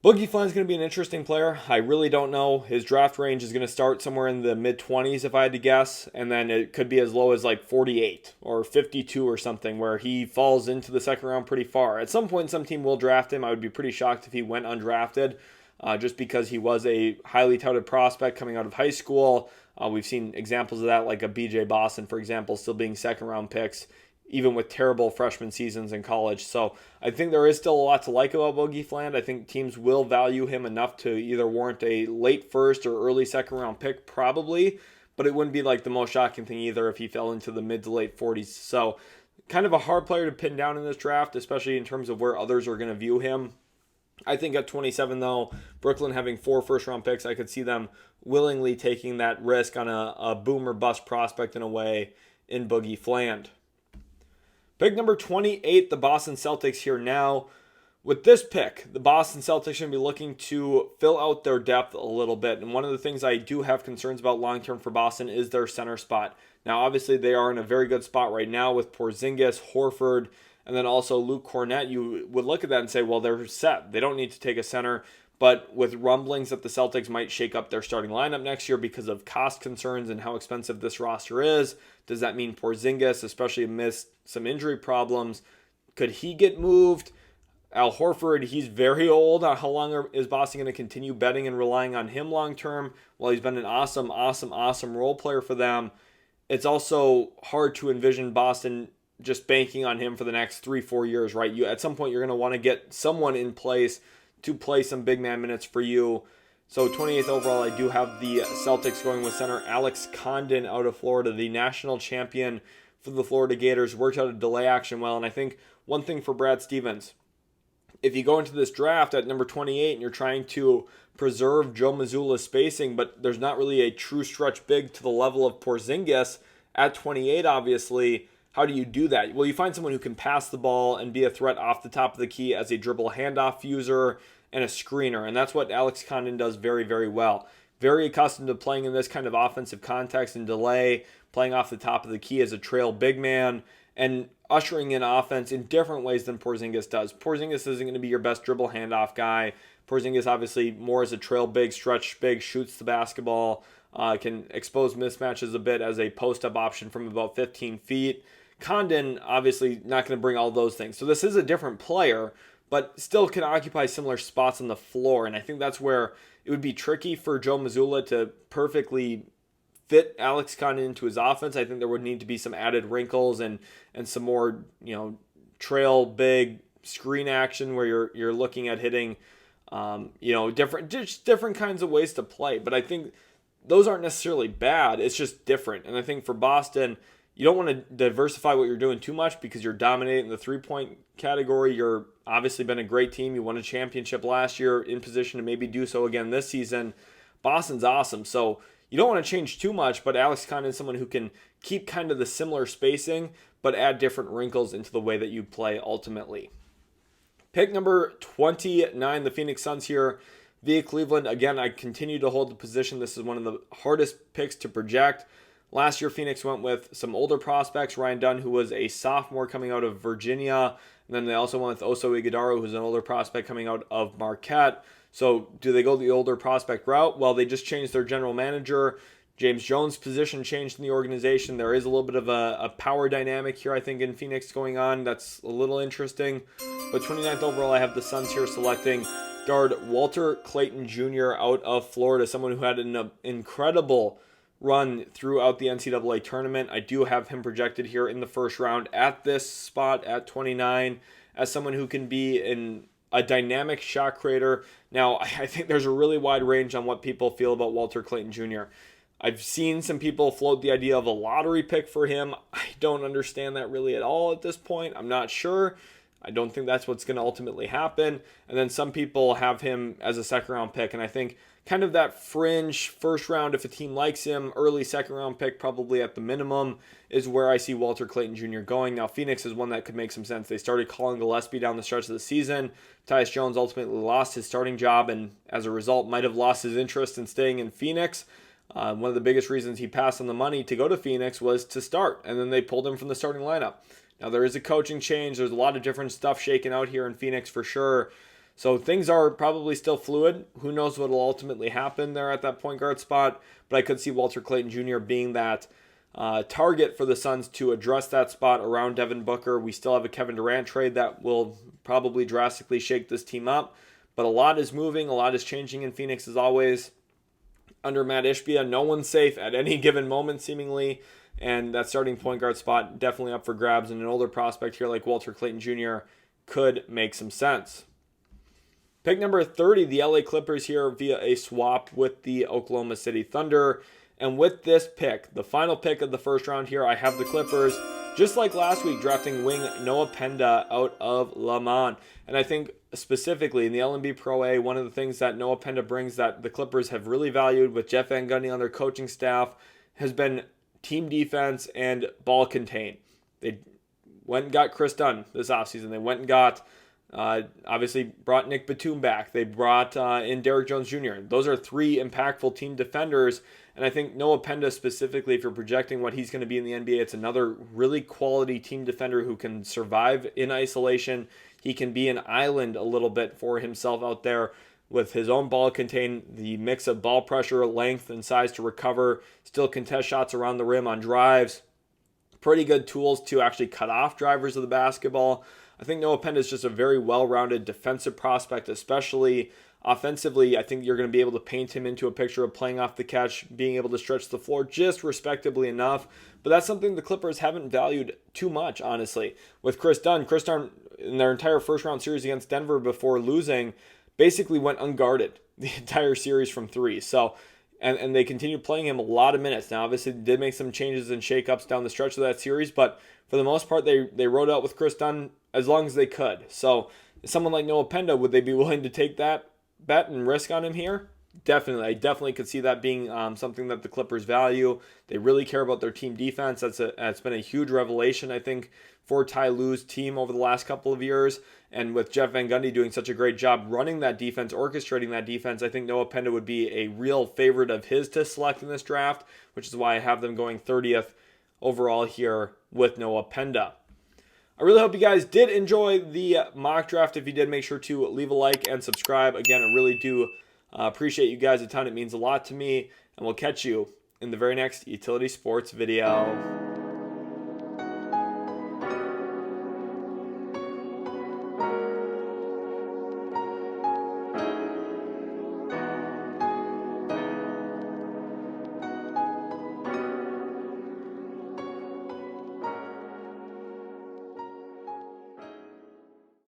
Boogie Fland's going to be an interesting player. I really don't know. His draft range is going to start somewhere in the mid-20s, if I had to guess, and then it could be as low as like 48 or 52 or something, where he falls into the second round pretty far. At some point, some team will draft him. I would be pretty shocked if he went undrafted, just because he was a highly touted prospect coming out of high school. We've seen examples of that, like a BJ Boston, for example, still being second-round picks, even with terrible freshman seasons in college. So I think there is still a lot to like about Boogie Fland. I think teams will value him enough to either warrant a late first or early second-round pick, probably, but it wouldn't be like the most shocking thing either if he fell into the mid to late 40s. So kind of a hard player to pin down in this draft, especially in terms of where others are going to view him. I think at 27, though, Brooklyn having 4 first-round picks, I could see them willingly taking that risk on a boom or bust prospect in a way in Boogie Fland. Pick number 28, the Boston Celtics here now. With this pick, the Boston Celtics are going to be looking to fill out their depth a little bit. And one of the things I do have concerns about long-term for Boston is their center spot. Now, obviously, they are in a very good spot right now with Porzingis, Horford, and then also Luke Cornett. You would look at that and say, well, they're set. They don't need to take a center. But with rumblings that the Celtics might shake up their starting lineup next year because of cost concerns and how expensive this roster is, does that mean Porzingis, especially amidst some injury problems, could he get moved? Al Horford, he's very old. How long is Boston going to continue betting and relying on him long term? Well, he's been an awesome role player for them. It's also hard to envision Boston just banking on him for the next 3-4 years, right? At some point, you're going to want to get someone in place to play some big man minutes for you. So 28th overall, I do have the Celtics going with center Alex Condon out of Florida, the national champion for the Florida Gators. Worked out a delay action well, and I think one thing for Brad Stevens, if you go into this draft at number 28 and you're trying to preserve Joe Mazzulla's spacing, but there's not really a true stretch big to the level of Porzingis at 28, obviously, how do you do that? Well, you find someone who can pass the ball and be a threat off the top of the key as a dribble handoff user and a screener, and that's what Alex Condon does very, very well. Very accustomed to playing in this kind of offensive context and delay, playing off the top of the key as a trail big man, and ushering in offense in different ways than Porzingis does. Porzingis isn't going to be your best dribble handoff guy. Porzingis obviously more as a trail big, stretch big, shoots the basketball, can expose mismatches a bit as a post-up option from about 15 feet. Condon, obviously, not going to bring all those things. So this is a different player, but still can occupy similar spots on the floor. And I think that's where it would be tricky for Joe Mazzulla to perfectly fit Alex Khaman into his offense. I think there would need to be some added wrinkles and some more, trail big screen action where you're looking at hitting, different kinds of ways to play. But I think those aren't necessarily bad. It's just different. And I think for Boston, you don't want to diversify what you're doing too much because you're dominating the 3-point category. You're obviously been a great team. You won a championship last year, in position to maybe do so again this season. Boston's awesome. So you don't want to change too much, but Alex Khaman is someone who can keep kind of the similar spacing, but add different wrinkles into the way that you play ultimately. Pick number 29, the Phoenix Suns here via Cleveland. Again, I continue to hold the position. This is one of the hardest picks to project. Last year, Phoenix went with some older prospects. Ryan Dunn, who was a sophomore coming out of Virginia. And then they also went with Oso Ighodaro, who's an older prospect coming out of Marquette. So do they go the older prospect route? Well, they just changed their general manager. James Jones' position changed in the organization. There is a little bit of a power dynamic here, I think, in Phoenix going on. That's a little interesting. But 29th overall, I have the Suns here selecting guard Walter Clayton Jr. out of Florida, someone who had an incredible run throughout the NCAA tournament. I do have him projected here in the first round at this spot at 29 as someone who can be a dynamic shot creator. Now, I think there's a really wide range on what people feel about Walter Clayton Jr. I've seen some people float the idea of a lottery pick for him. I don't understand that really at all at this point. I'm not sure. I don't think that's what's going to ultimately happen. And then some people have him as a second-round pick, and I think kind of that fringe first round, if a team likes him, early second-round pick probably at the minimum is where I see Walter Clayton Jr. going. Now, Phoenix is one that could make some sense. They started Colin Gillespie down the stretch of the season. Tyus Jones ultimately lost his starting job, and as a result might have lost his interest in staying in Phoenix. One of the biggest reasons he passed on the money to go to Phoenix was to start, and then they pulled him from the starting lineup. Now, there is a coaching change. There's a lot of different stuff shaking out here in Phoenix for sure. So things are probably still fluid. Who knows what will ultimately happen there at that point guard spot, but I could see Walter Clayton Jr. being that target for the Suns to address that spot around Devin Booker. We still have a Kevin Durant trade that will probably drastically shake this team up, but a lot is moving. A lot is changing in Phoenix as always. Under Matt Ishbia, no one's safe at any given moment, seemingly. And that starting point guard spot definitely up for grabs. And an older prospect here like Walter Clayton Jr. could make some sense. Pick number 30, the LA Clippers here via a swap with the Oklahoma City Thunder. And with this pick, the final pick of the first round here, I have the Clippers, just like last week, drafting wing Noah Penda out of Lamont. And I think specifically in the LNB Pro A, one of the things that Noah Penda brings that the Clippers have really valued with Jeff Van Gundy on their coaching staff has been team defense and ball contain. They went and got Chris Dunn this offseason. They went and got, obviously brought Nick Batum back. They brought in Derek Jones Jr. Those are three impactful team defenders. And I think Noah Penda specifically, if you're projecting what he's going to be in the NBA, it's another really quality team defender who can survive in isolation. He can be an island a little bit for himself out there with his own ball contain, the mix of ball pressure, length, and size to recover, still contest shots around the rim on drives. Pretty good tools to actually cut off drivers of the basketball. I think Noah Penda is just a very well-rounded defensive prospect, especially offensively. I think you're going to be able to paint him into a picture of playing off the catch, being able to stretch the floor just respectably enough. But that's something the Clippers haven't valued too much, honestly. With Chris Dunn in their entire first-round series against Denver before losing, basically went unguarded the entire series from three. So, and they continued playing him a lot of minutes. Now, obviously, they did make some changes and shakeups down the stretch of that series, but for the most part, they rode out with Chris Dunn as long as they could. So, someone like Noah Penda, would they be willing to take that bet and risk on him here? Definitely. I definitely could see that being something that the Clippers value. They really care about their team defense. That's been a huge revelation, I think, for Ty Lue's team over the last couple of years. And with Jeff Van Gundy doing such a great job running that defense, orchestrating that defense, I think Noah Penda would be a real favorite of his to select in this draft, which is why I have them going 30th overall here with Noah Penda. I really hope you guys did enjoy the mock draft. If you did, make sure to leave a like and subscribe. Again, I really do appreciate you guys a ton. It means a lot to me. And we'll catch you in the very next Utility Sports video.